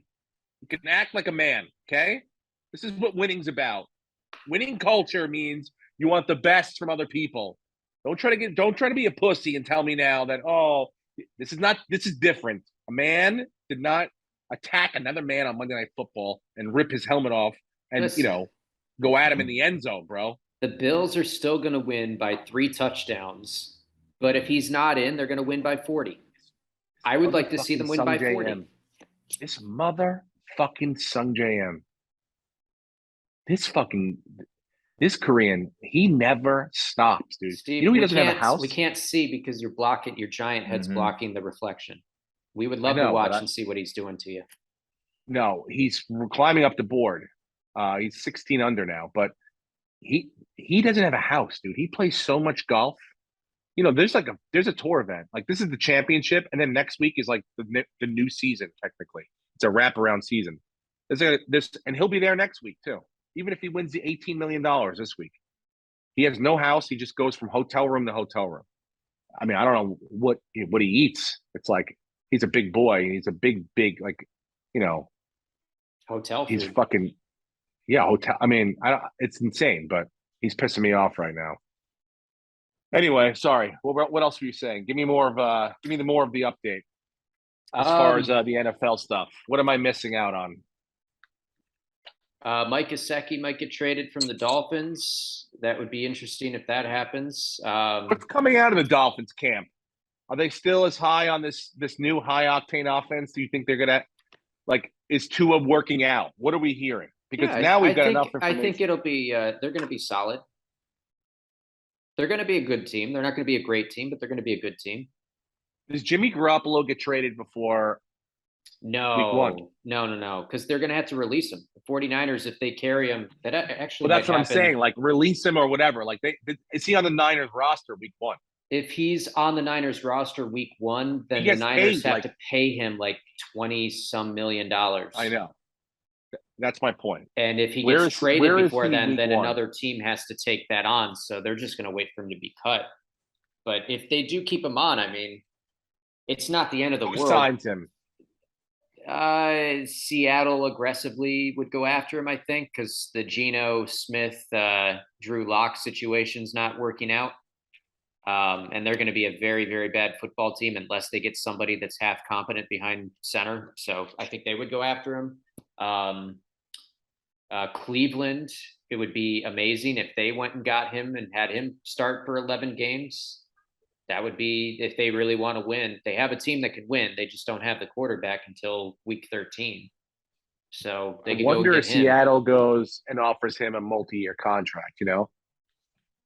You can act like a man. Okay, this is what winning's about. Winning culture means you want the best from other people. Don't try to be a pussy and tell me now that this is different. A man did not attack another man on Monday Night Football and rip his helmet off and Listen, go at him in the end zone, bro. the Bills are still going to win by 3 touchdowns, but if he's not in, they're going to win by 40. I would like to see them win by 40. This motherfucking Sung JM. This Korean, he never stops, dude. Steve, You know he doesn't have a house? We can't see because you're blocking your giant head's blocking the reflection. We would love know, to but watch and see what he's doing to you. No, he's climbing up the board. He's 16 under now, but he doesn't have a house, dude. He plays so much golf. There's a tour event. Like this is the championship, and then next week is like the new season. Technically, it's a wraparound season. And he'll be there next week too. Even if he wins the $18 million this week, he has no house. He just goes from hotel room to hotel room. I mean, I don't know what he eats. It's like he's a big boy. He's a big Hotel he's food. fucking hotel. I mean, it's insane, but he's pissing me off right now. Anyway, sorry. What else were you saying? Give me more of the update as far as the NFL stuff. What am I missing out on? Mike Gesicki might get traded from the Dolphins. That would be interesting if that happens. What's coming out of the Dolphins camp? Are they still as high on this new high octane offense? Do you think they're gonna is Tua working out? What are we hearing? Because now we've got enough information. I think it'll be they're going to be solid. They're going to be a good team. They're not going to be a great team, but they're going to be a good team. Does Jimmy Garoppolo get traded before one. No, because they're going to have to release him. The 49ers, if they carry him, that actually Well, that's might what I'm happen. saying. Like, release him or whatever. Like, is he on the Niners roster week 1? If he's on the Niners roster week 1, then He the gets Niners paid, have like- to pay him like 20-some million dollars. I know. That's my point. And if he Where gets is- traded where is before he then week 1? another team has to take that on. So they're just going to wait for him to be cut. But if they do keep him on, I mean, it's not the end of the Who world. signs him? Seattle aggressively would go after him, I think, because the Geno Smith, Drew Lock situation's not working out. And they're going to be a very, very bad football team unless they get somebody that's half competent behind center. So I think they would go after him. Cleveland, it would be amazing if they went and got him and had him start for 11 games. That would be, if they really want to win. They have a team that can win. They just don't have the quarterback until week 13. So they I could wonder go if get him. Seattle goes and offers him a multi-year contract,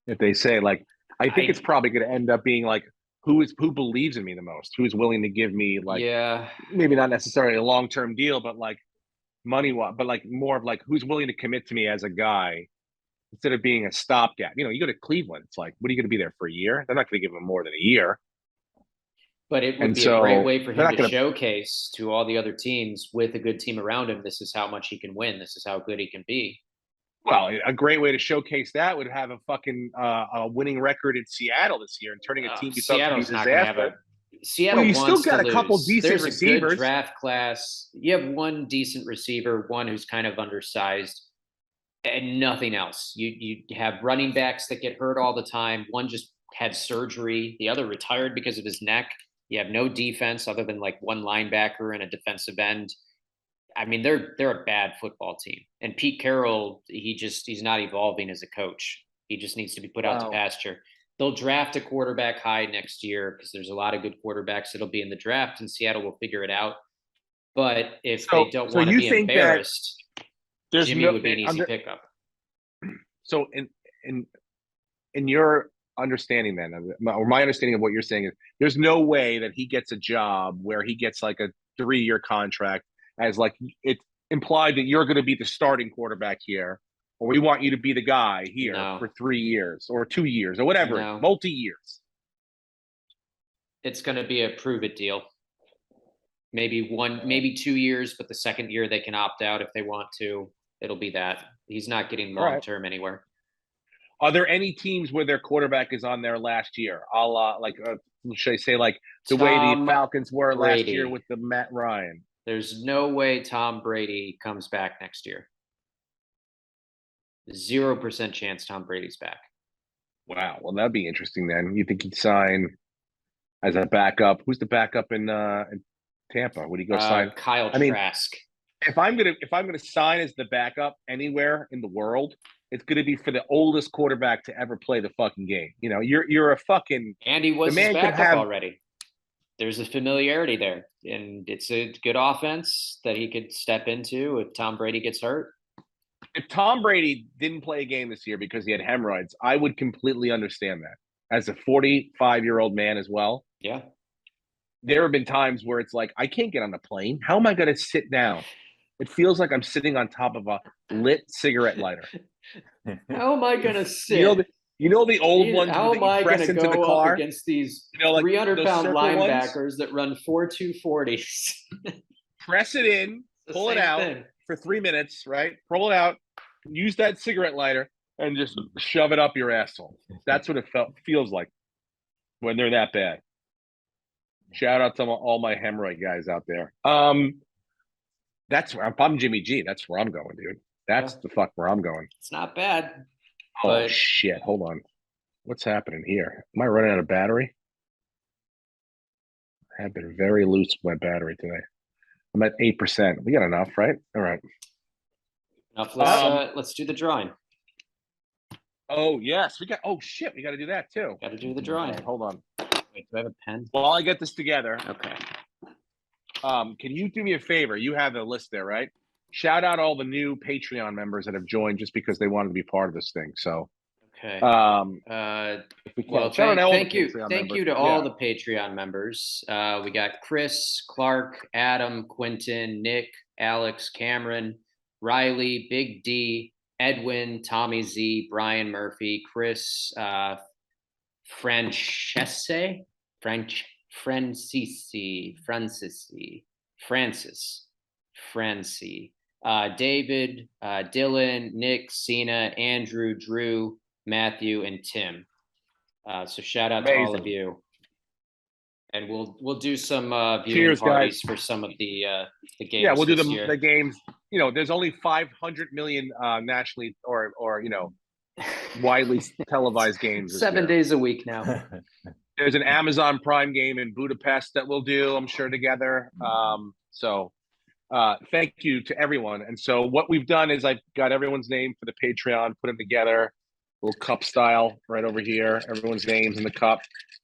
If they say, like, I think it's probably going to end up being like, who believes in me the most? Who is willing to give me, like, Yeah, maybe not necessarily a long-term deal, but like money, but like more of like, who's willing to commit to me as a guy instead of being a stopgap. You go to Cleveland, it's like, what are you going to be there for a year? They're not going to give him more than a year. but it would And be so a great way for they're him not to gonna- showcase to all the other teams with a good team around him. This is how much he can win. This is how good he can be. Well, a great way to showcase that would have a fucking a winning record in Seattle this year and turning a team you thought would be Seattle's not going to have disaster. Seattle Well, you wants still got to a couple lose. decent There's a receivers. good draft class. You have one decent receiver, one who's kind of undersized, and nothing else. You have running backs that get hurt all the time. One just had surgery. The other retired because of his neck. You have no defense other than like one linebacker and a defensive end. I mean, they're a bad football team. And Pete Carroll, he's not evolving as a coach. He just needs to be put out to pasture. They'll draft a quarterback high next year because there's a lot of good quarterbacks that'll be in the draft, and Seattle will figure it out. But if they don't want to be embarrassed, Jimmy would be an easy pickup. So in your understanding then, or my understanding of what you're saying is, there's no way that he gets a job where he gets like a 3-year contract, as like it's implied that you're going to be the starting quarterback here, or we want you to be the guy here for 3 years or 2 years or whatever, multi-years. It's going to be a prove it deal. Maybe 2 years, but the second year they can opt out if they want to. It'll be that. He's not getting long-term anywhere. Are there any teams where their quarterback is on their last year? Should I say like the way the Falcons were last year with the Matt Ryan? There's no way Tom Brady comes back next year. 0% chance Tom Brady's back. Wow. Well, that'd be interesting then. You think he'd sign as a backup? Who's the backup in Tampa? Would he go sign? Kyle Trask. If I'm gonna sign as the backup anywhere in the world, it's gonna be for the oldest quarterback to ever play the fucking game. You're a fucking Andy was his backup already. There's a familiarity there, and it's a good offense that he could step into if Tom Brady gets hurt. If Tom Brady didn't play a game this year because he had hemorrhoids, I would completely understand that. As a 45-year-old man as well. Yeah. There have been times where it's like, I can't get on the plane. How am I going to sit down? It feels like I'm sitting on top of a lit cigarette lighter. How am I going to sit? You know the old ones how that am I you press gonna into the go car? up against these like 300-pound linebackers ones? that run 4.240s? Press it in, pull it out for 3 minutes, right? Roll it out, use that cigarette lighter, and just shove it up your asshole. That's what it feels like when they're that bad. Shout out to all my hemorrhoid guys out there. That's where if I'm Jimmy G. That's where I'm going, dude. That's the fuck where I'm going. It's not bad. Oh shit! Hold on. What's happening here? Am I running out of battery? I have been very loose with my battery today. I'm at 8%. We got enough, right? All right. Enough. Let's do the drawing. Oh yes, we got. Oh shit, we got to do that too. Got to do the drawing. Right, hold on. Wait, do I have a pen? While I get this together, okay. Can you do me a favor? You have the list there, right? Shout out all the new Patreon members that have joined just because they wanted to be part of this thing. So Okay. If we Well, can. Shout out all the thank you Patreon to members. all Yeah. the Patreon members. We got Chris, Clark, Adam, Quentin, Nick, Alex, Cameron, Riley, Big D, Edwin, Tommy Z, Brian Murphy, Chris, Francese, Francis, David, Dylan, Nick, Cena, Andrew, Drew, Matthew, and Tim. So shout out to all of Amazing. you. And we'll do some viewing Cheers, parties guys. for some of the games. Yeah, we'll do this year. the games. You know, there's only 500 million nationally or widely televised games. this 7 year. days a week now. There's an Amazon Prime game in Budapest that we'll do, I'm sure, together. So thank you to everyone. And so what we've done is I've got everyone's name for the Patreon, put them together, little cup style right over here. Everyone's names in the cup.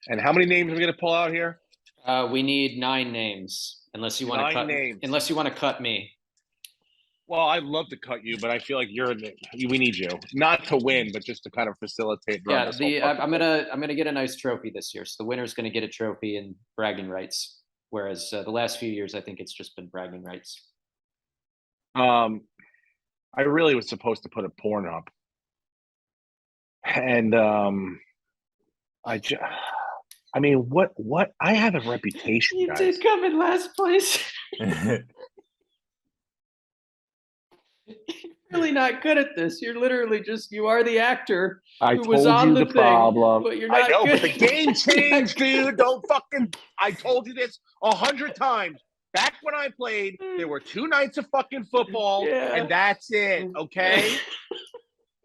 And how many names are we going to pull out here? We need 9 names, unless you want to 9 cut. names. Unless you want to cut me. Well, I'd love to cut you, but I feel like we need you not to win, but just to kind of facilitate. Yeah, I'm gonna get a nice trophy this year. So the winner's gonna get a trophy and bragging rights. Whereas the last few years, I think it's just been bragging rights. I really was supposed to put a porn up, and I mean, what? I have a reputation, You guys. did come in last place. You're really not good at this. You're literally you are the actor I who was told on you the the thing, problem. but you're I not know, good. but the game changed, dude. Don't fucking. I told you this 100 times. Back when I played, there were 2 nights of fucking football, Yeah. and that's it. Okay.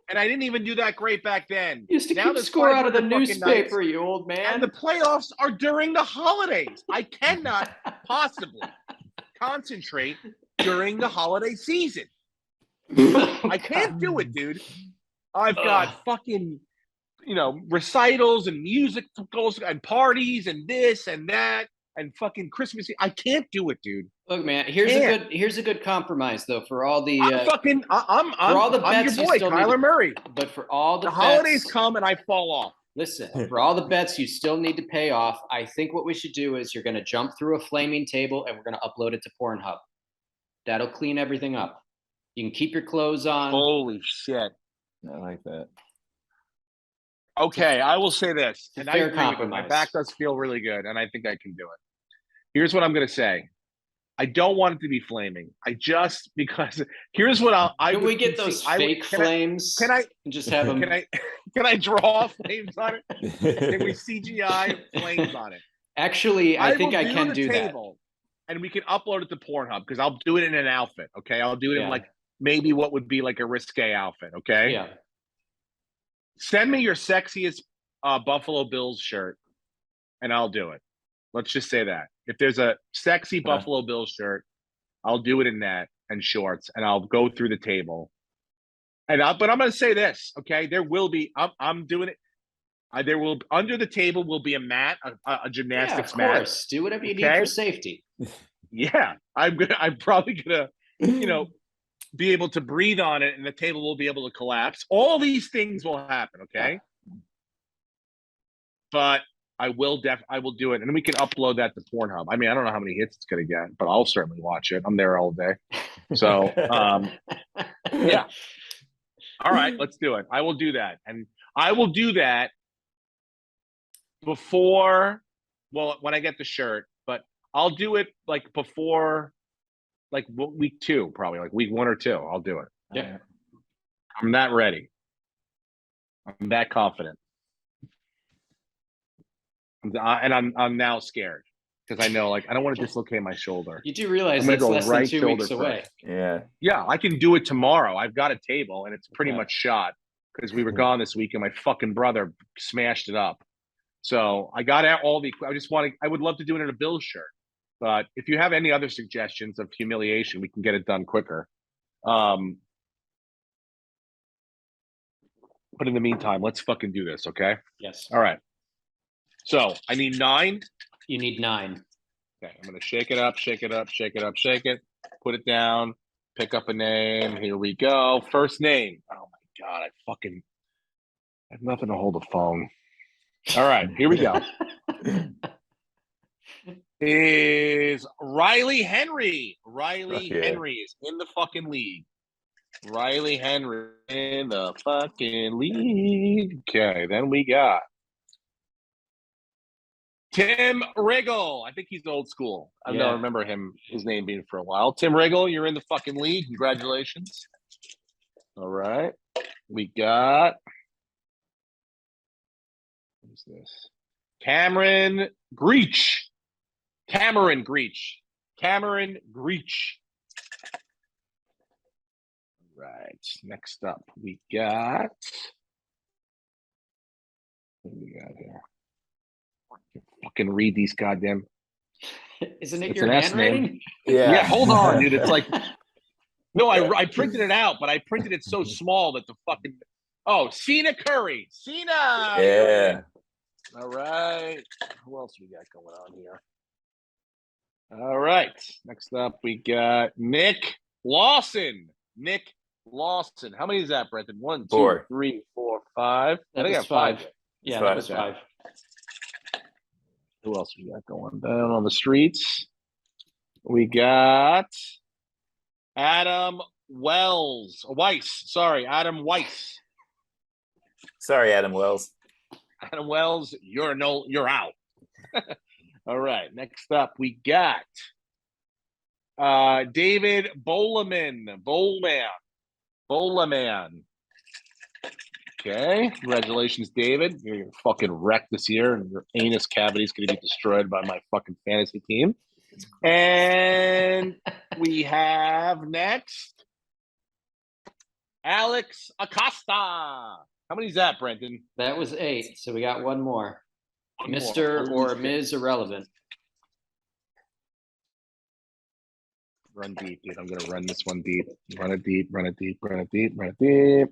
And I didn't even do that great back then. You used to Now keep there's score out of the 500 fucking newspaper, nights, you old man. and the playoffs are during the holidays. I cannot possibly concentrate during the holiday season. I can't do it, dude. I've got fucking, recitals and music and parties and this and that and fucking Christmas. I can't do it, dude. Look, man. Here's a good compromise though for all the I'm all the I'm your bets you boy, still need Kyler to- Murray. but for all the The holidays bets, come and I fall off. listen, for all the bets you still need to pay off, I think what we should do is you're going to jump through a flaming table and we're going to upload it to Pornhub. That'll clean everything up. You can keep your clothes on. Holy shit. I like that. Okay, I will say this, It's a and I fair agree with you. My compromise. back does feel really good, and I think I can do it. Here's what I'm going to say. I don't want it to be flaming. Because here's what I Can would we get concede- those I would- fake can I- flames? Can I and just have them? can I draw flames on it? Can we CGI flames on it? Actually, I think will I can do that. table, and we can upload it to Pornhub because I'll do it in an outfit. Okay, I'll do it in Yeah. like maybe what would be like a risque outfit. Okay. Yeah. Send me your sexiest Buffalo Bills shirt, and I'll do it. Let's just say that if there's a sexy Buffalo Bills shirt, I'll do it in that and shorts, and I'll go through the table. But I'm going to say this, okay? There will be. I'm doing it. There will under the table will be a mat, a gymnastics of mat. course. Do whatever you need Okay? for safety. Yeah, I'm probably gonna, be able to breathe on it, and the table will be able to collapse. All these things will happen, okay? But I will do it, and then we can upload that to Pornhub. I mean, I don't know how many hits it's gonna get, but I'll certainly watch it. I'm there all day. So, yeah. All right, let's do it. I will do that, and I will do that before. Well, when I get the shirt, but I'll do it like before, like week 2, probably like week 1 or 2. I'll do it. Yeah. I'm that ready. I'm that confident. And I'm now scared because I know, like, I don't want to dislocate my shoulder. You do realize I'm gonna that's go less right than 2 weeks shoulder away. Yeah. Yeah, I can do it tomorrow. I've got a table, and it's pretty Yeah. much shot because we were gone this week, and my fucking brother smashed it up. So I got out all the. I would love to do it in a Bills shirt, but if you have any other suggestions of humiliation, we can get it done quicker. But in the meantime, let's fucking do this, okay? Yes. All right. So I need 9. You need 9. Okay, I'm gonna shake it up, shake it up, shake it up, shake it, put it down, pick up a name. Here we go. First name. Oh my god, I have nothing to hold the phone. All right, here we go. Is Riley Henry. Riley Okay. Henry is in the fucking league. Riley Henry in the fucking league. Okay, then we got Tim Riggle. I think he's old school. I don't Yeah. remember his name being for a while. Tim Riggle, you're in the fucking league. Congratulations. All right. We got who's this? Cameron Greach. Cameron Greach. Cameron Greach. Right. Next up, we got. What do we got here? Fucking read these goddamn. Isn't it It's your an S name. handwriting? Yeah, hold on, dude. It's like no, I printed it out, but I printed it so small that the fucking Cena Curry. Cena. Yeah. All right. Who else we got going on here? All right. Next up, we got Nick Lawson. Nick Lawson. How many is that, Brenton? 1, 2, Four. 3, 4, 5. That I think I was have 5. five. Yeah, five. that was 5. Who else we got going down on the streets? We got Adam Weiss. Sorry, Adam Weiss. Sorry, Adam Wells. Adam Wells, you're out. All right. Next up, we got David Bowleman. Okay. Congratulations, David. You're gonna fucking wreck this year, and your anus cavity is gonna be destroyed by my fucking fantasy team. And we have next Alex Acosta. How many is that, Brendan? That was 8. So we got one more. One more. Mr. Holy or shit. Ms. Irrelevant. Run deep, dude. I'm gonna run this one deep. Run it deep. Run it deep. Run it deep. Run it deep.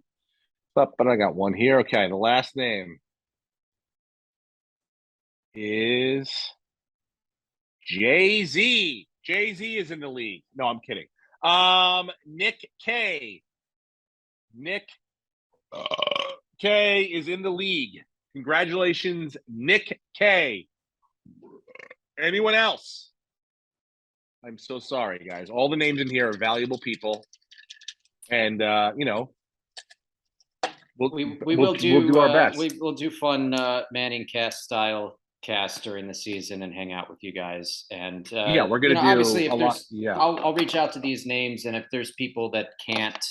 But I got one here. Okay, the last name is Jay-Z. Jay-Z is in the league. No, I'm kidding. Nick K. Nick K is in the league. Congratulations, Nick K. Anyone else? I'm so sorry, guys. All the names in here are valuable people. And we'll do our best. We'll do fun Manning cast style cast during the season and hang out with you guys. And we're gonna do obviously if a there's lot. Yeah, I'll reach out to these names, and if there's people that can't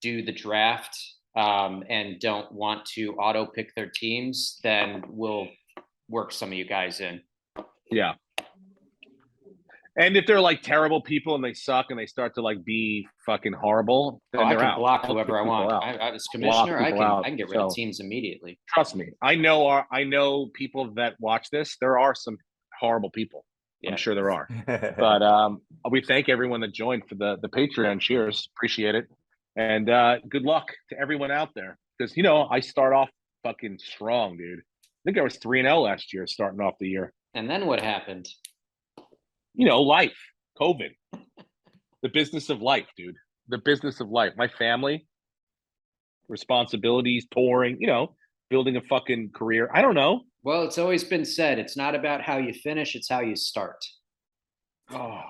do the draft and don't want to auto pick their teams, then we'll work some of you guys in. Yeah. And if they're like terrible people and they suck and they start to like be fucking horrible, then I they're can out. block I'll whoever kick I people want. out. As commissioner, I people can get rid of teams immediately. Trust me. I know people that watch this. There are some horrible people. Yeah. I'm sure there are. But we thank everyone that joined for the Patreon. Cheers. Appreciate it. And good luck to everyone out there. Because I start off fucking strong, dude. I think I was 3-0 last year, starting off the year. And then what happened? Life, COVID, the business of life, dude. The business of life. My family, responsibilities, touring, building a fucking career. I don't know. Well, it's always been said, it's not about how you finish, it's how you start. Oh,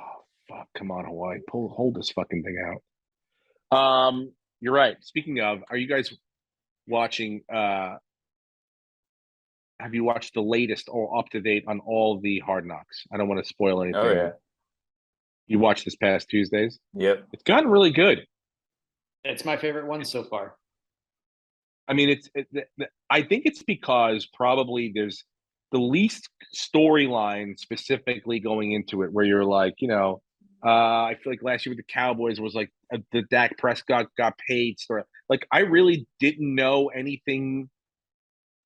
fuck. Come on, Hawaii. Hold this fucking thing out. You're right. Speaking of, are you guys watching have you watched the latest or up to date on all the Hard Knocks? I don't want to spoil anything. Oh yeah. You watched this past Tuesdays? Yep. It's gotten really good. It's my favorite one so far. I mean, I think it's because probably there's the least storyline specifically going into it where you're like, I feel like last year with the Cowboys was like the Dak Prescott got paid story. Like, I really didn't know anything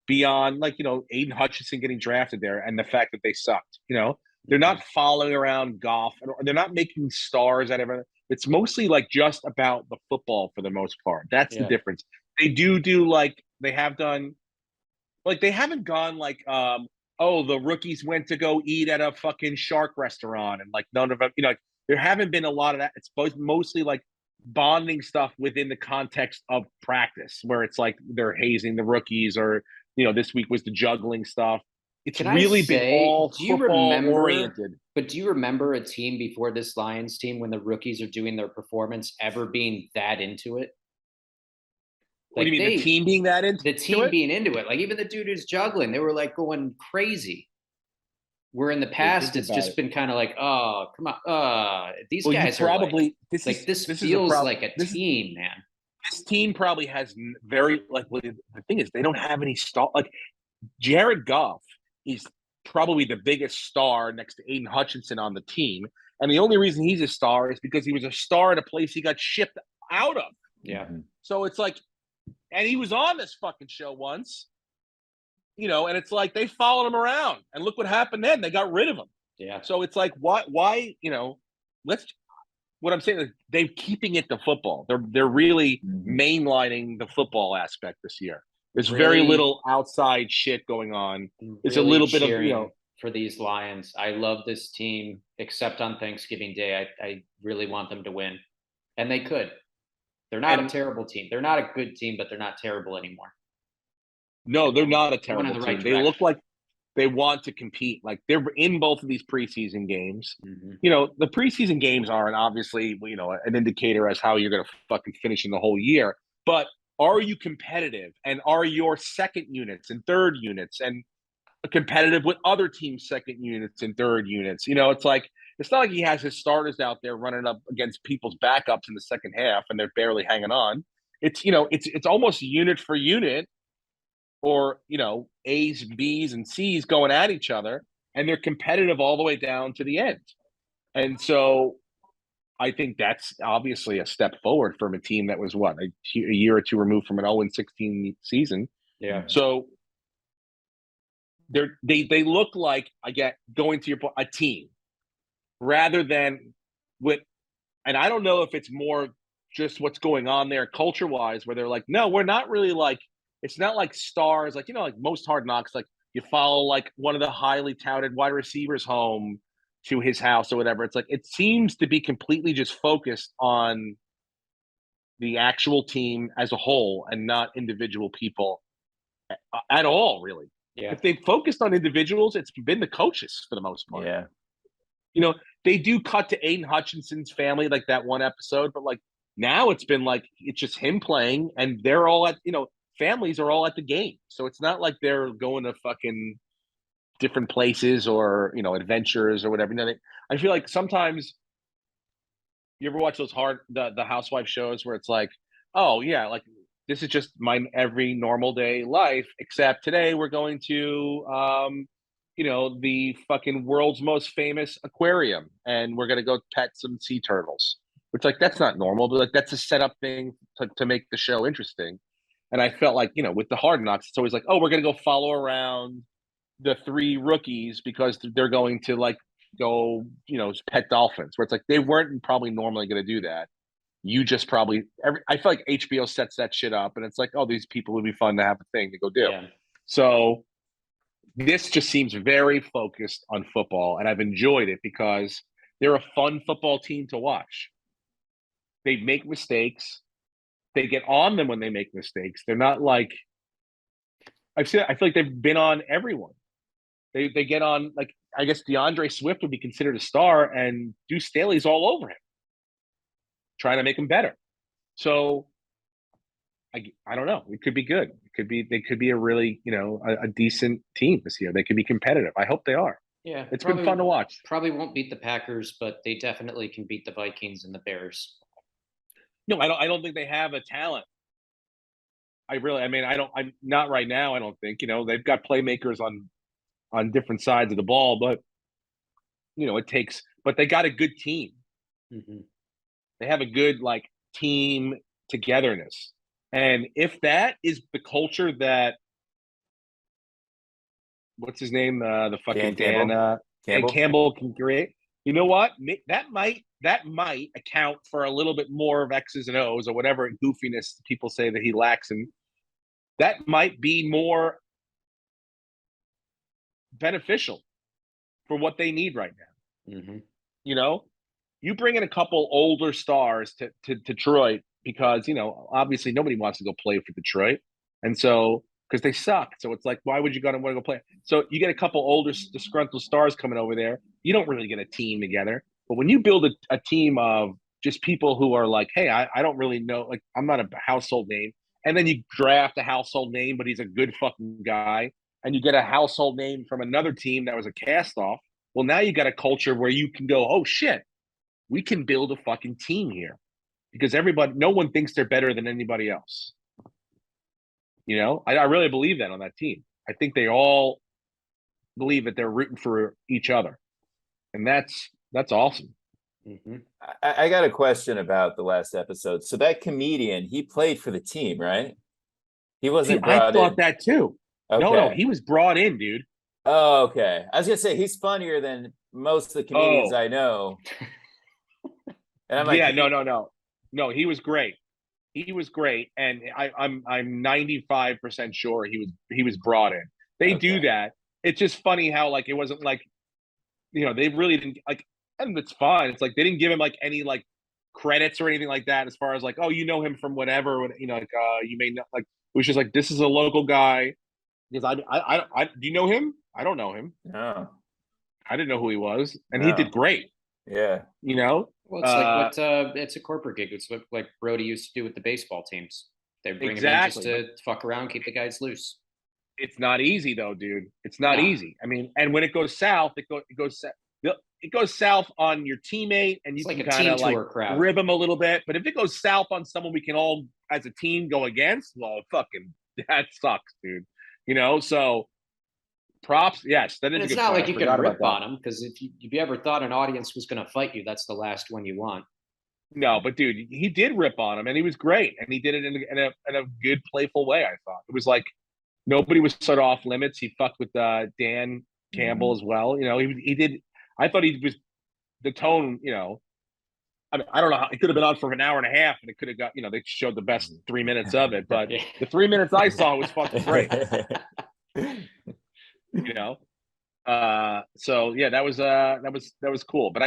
beyond like, Aiden Hutchinson getting drafted there and the fact that they sucked. They're not following around golf. They're not making stars out of it. It's mostly like just about the football for the most part. That's the difference. They do like they have done, like they haven't gone like, the rookies went to go eat at a fucking shark restaurant and like none of them, there haven't been a lot of that. It's mostly like bonding stuff within the context of practice, where it's like they're hazing the rookies, or this week was the juggling stuff. It's Can I really been say, all do you football remember, oriented. but do you remember a team before this Lions team when the rookies are doing their performance ever being that into it? What do you mean, the team being that into the team it? being into it? Like even the dude who's juggling, they were like going crazy. Where in the past it's just been kind of like, oh, come on, these guys are like, this feels like a team, man. This team probably has very the thing is they don't have any star. Like Jared Goff is probably the biggest star next to Aiden Hutchinson on the team, and the only reason he's a star is because he was a star in a place he got shipped out of. Yeah. So it's like, and he was on this fucking show once, and it's like they followed him around, and look what happened then. They got rid of him. Yeah. So it's like, why, what I'm saying is they're keeping it to football. They're really mainlining the football aspect this year. There's very little outside shit going on. It's really a little bit of, for these Lions. I love this team, except on Thanksgiving Day. I really want them to win, and they could. They're not a terrible team. They're not a good team, but they're not terrible anymore. No, they're not a terrible team. They look like they want to compete. Like they're in both of these preseason games. The preseason games aren't obviously, an indicator as how you're going to fucking finish in the whole year. But are you competitive? And are your second units and third units and competitive with other teams' second units and third units? It's like, it's not like he has his starters out there running up against people's backups in the second half and they're barely hanging on. It's, it's almost unit for unit, or, A's, B's, and C's going at each other, and they're competitive all the way down to the end. And so I think that's obviously a step forward from a team that was a year or two removed from an 0-16 season. Yeah. So they look like, going to your point, a team rather than and I don't know if it's more just what's going on there culture wise, where they're like, no, we're not really like, it's not like stars, like, like most Hard Knocks, like you follow like one of the highly touted wide receivers home to his house or whatever. It's like, it seems to be completely just focused on the actual team as a whole and not individual people at all, really. Yeah. If they focused on individuals, it's been the coaches for the most part. Yeah. They do cut to Aiden Hutchinson's family, like that one episode, but like now it's been like, it's just him playing, and they're all at, families are all at the game. So it's not like they're going to fucking different places or, adventures or whatever. I feel like sometimes you ever watch those the housewife shows where it's like, oh yeah, like this is just my every normal day life, except today we're going to, the fucking world's most famous aquarium, and we're going to go pet some sea turtles. Which, like, that's not normal, but like that's a setup thing to make the show interesting. And I felt like, with the Hard Knocks, it's always like, oh, we're going to go follow around the three rookies because they're going to like go, pet dolphins. Where it's like they weren't probably normally going to do that. You just probably I feel like HBO sets that shit up, and it's like, oh, these people would be fun to have a thing to go do. Yeah. So this just seems very focused on football, and I've enjoyed it because they're a fun football team to watch. They make mistakes. They get on them when they make mistakes. They're not like, I feel like they've been on everyone. They get on, like, I guess DeAndre Swift would be considered a star, and Deuce Staley's all over him, trying to make him better. So I don't know. It could be good. They could be a really, a decent team this year. They could be competitive. I hope they are. Yeah. It's been fun to watch. Probably won't beat the Packers, but they definitely can beat the Vikings and the Bears. No, I don't think they have a talent. I'm not right now. I don't think, they've got playmakers on different sides of the ball, but but they got a good team. Mm-hmm. They have a good like team togetherness. And if that is the culture that, what's his name? The fucking Dan Campbell can create, you know what? That might account for a little bit more of X's and O's or whatever goofiness people say that he lacks. And that might be more beneficial for what they need right now. Mm-hmm. you bring in a couple older stars to Detroit because, obviously nobody wants to go play for Detroit. And so, because they suck. So it's like, why would you want to go play? So you get a couple older disgruntled stars coming over there. You don't really get a team together. But when you build a team of just people who are like, hey, I don't really know, like, I'm not a household name. And then you draft a household name, but he's a good fucking guy. And you get a household name from another team that was a cast off. Well, now you got a culture where you can go, oh shit, we can build a fucking team here because no one thinks they're better than anybody else. I really believe that on that team. I think they all believe that they're rooting for each other. And that's awesome. Mm-hmm. I got a question about the last episode. So that comedian, he played for the team, right? He wasn't brought I thought in. that too. Okay. No, he was brought in, dude. Oh, okay. I was gonna say he's funnier than most of the comedians I know. And I'm like, yeah, no, he was great. He was great, and I'm 95% sure he was brought in. They do that. It's just funny how like it wasn't like, they really didn't like, and it's fine. It's like they didn't give him like any like credits or anything like that as far as like, oh, you know him from whatever, like you may not like. It was just like, this is a local guy. Because I do you know him? I don't know him. no. I didn't know who he was, and he No. did great. Yeah. Well, it's like what it's a corporate gig. It's what like Brody used to do with the baseball teams. They bring him in just to fuck around, keep the guys loose. It's not easy though, dude. It's not easy. I mean, and when it goes south, it goes south on your teammate, and you It's can like a kind of team like tour crowd. rib him a little bit. But if it goes south on someone we can all as a team go against, well, fucking that sucks, dude. So props, yes. That is And a it's good not point. like you can rip on them because if you ever thought an audience was going to fight you, that's the last one you want. No, but dude, he did rip on him, and he was great, and he did it in a good, playful way. I thought it was like nobody was sort of off limits. He fucked with Dan Campbell as well. He did. I thought he was the tone. I mean, I don't know how it could have been on for an hour and a half, and it could have got. They showed the best 3 minutes of it, but the 3 minutes I saw was fucking great. So yeah, that was cool. But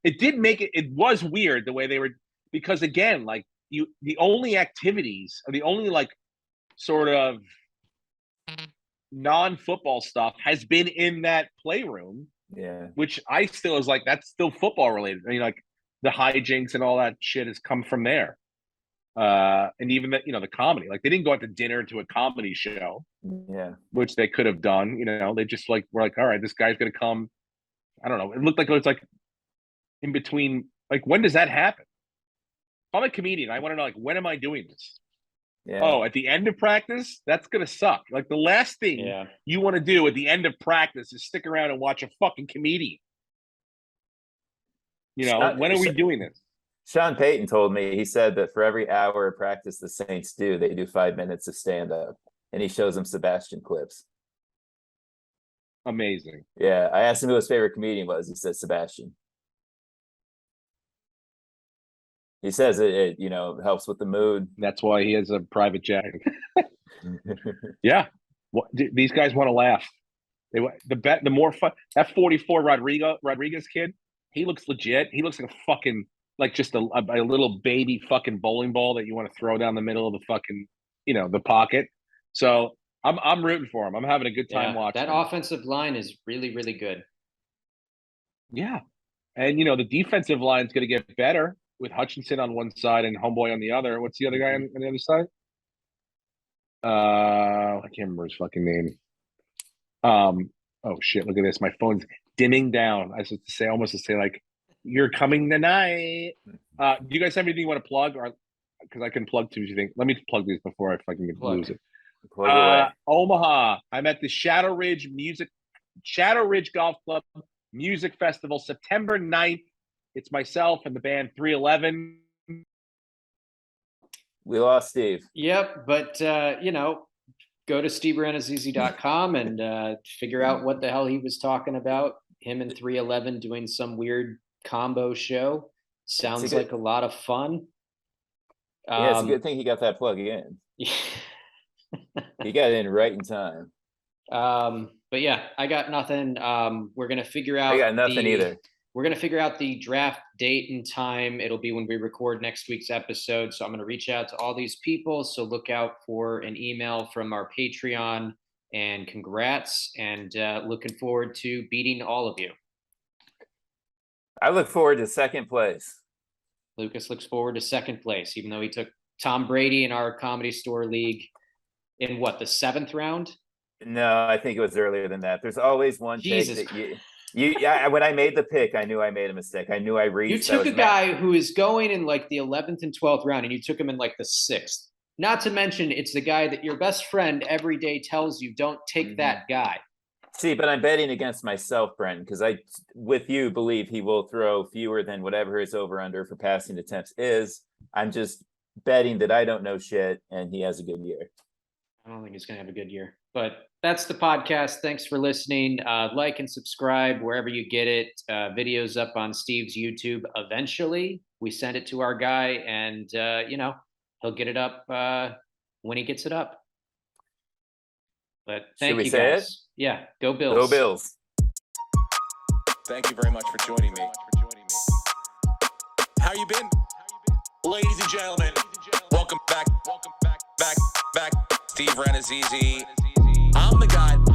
it did make it was weird the way they were, because again, like the only activities or the only like sort of non-football stuff has been in that playroom. Yeah. Which I still is like, that's still football related. I mean, like the hijinks and all that shit has come from there. And even the comedy, like they didn't go out to dinner to a comedy show, which they could have done. They just like were like, all right, this guy's gonna come. I don't know. It looked like it was like in between. Like, when does that happen? If I'm a comedian, I want to know, like, when am I doing this? Yeah. Oh, at the end of practice? That's gonna suck. Like the last thing you want to do at the end of practice is stick around and watch a fucking comedian. When are we doing this? Sean Payton told me, he said that for every hour of practice the Saints do, they do 5 minutes of stand-up. And he shows them Sebastian clips. Amazing. Yeah. I asked him who his favorite comedian was. He said Sebastian. He says it helps with the mood. That's why he has a private jet. Yeah. These guys want to laugh. The more fun. That 44 Rodriguez kid, he looks legit. He looks like a fucking, like just a little baby fucking bowling ball that you want to throw down the middle of the fucking, the pocket. So I'm rooting for him. I'm having a good time watching. That offensive line is really, really good. Yeah. And, the defensive line's going to get better with Hutchinson on one side and Homeboy on the other. What's the other guy on the other side? I can't remember his fucking name. Oh shit, look at this. My phone's dimming down. I was almost to say like, you're coming tonight. Do you guys have anything you want to plug, or because I can plug too? You think? Let me plug these before I fucking lose it. Omaha. I'm at the Shadow Ridge Golf Club Music Festival, September 9th. It's myself and the band 311. We lost Steve. Yep, but go to steverenazizi.com and figure out what the hell he was talking about. Him and 311 doing some weird combo show. Sounds like a lot of fun. Yeah, it's a good thing he got that plug in. He got in right in time. But yeah, I got nothing. We're gonna figure out. I got nothing either. we're going to figure out the draft date and time. It'll be when we record next week's episode. So I'm going to reach out to all these people. So look out for an email from our Patreon, and congrats, and looking forward to beating all of you. I look forward to second place. Lucas looks forward to second place, even though he took Tom Brady in our Comedy Store League in what, the 7th round? No, I think it was earlier than that. There's always one Jesus pick that yeah, when I made the pick, I knew I made a mistake. I knew I reached. You took a guy who is going in like the 11th and 12th round, and you took him in like the 6th. Not to mention, it's the guy that your best friend every day tells you, don't take that guy. See, but I'm betting against myself, Brenton, because I, with you, believe he will throw fewer than whatever his over-under for passing attempts is. I'm just betting that I don't know shit, and he has a good year. I don't think he's going to have a good year. But that's the podcast. Thanks for listening. Like and subscribe wherever you get it. Videos up on Steve's YouTube eventually. We send it to our guy, and, he'll get it up when he gets it up. But thank you, guys. It? Yeah, go Bills. Go Bills. Thank you very much for joining me. How you been? Ladies and gentlemen, welcome back. Steve Renazizi. I'm the guy.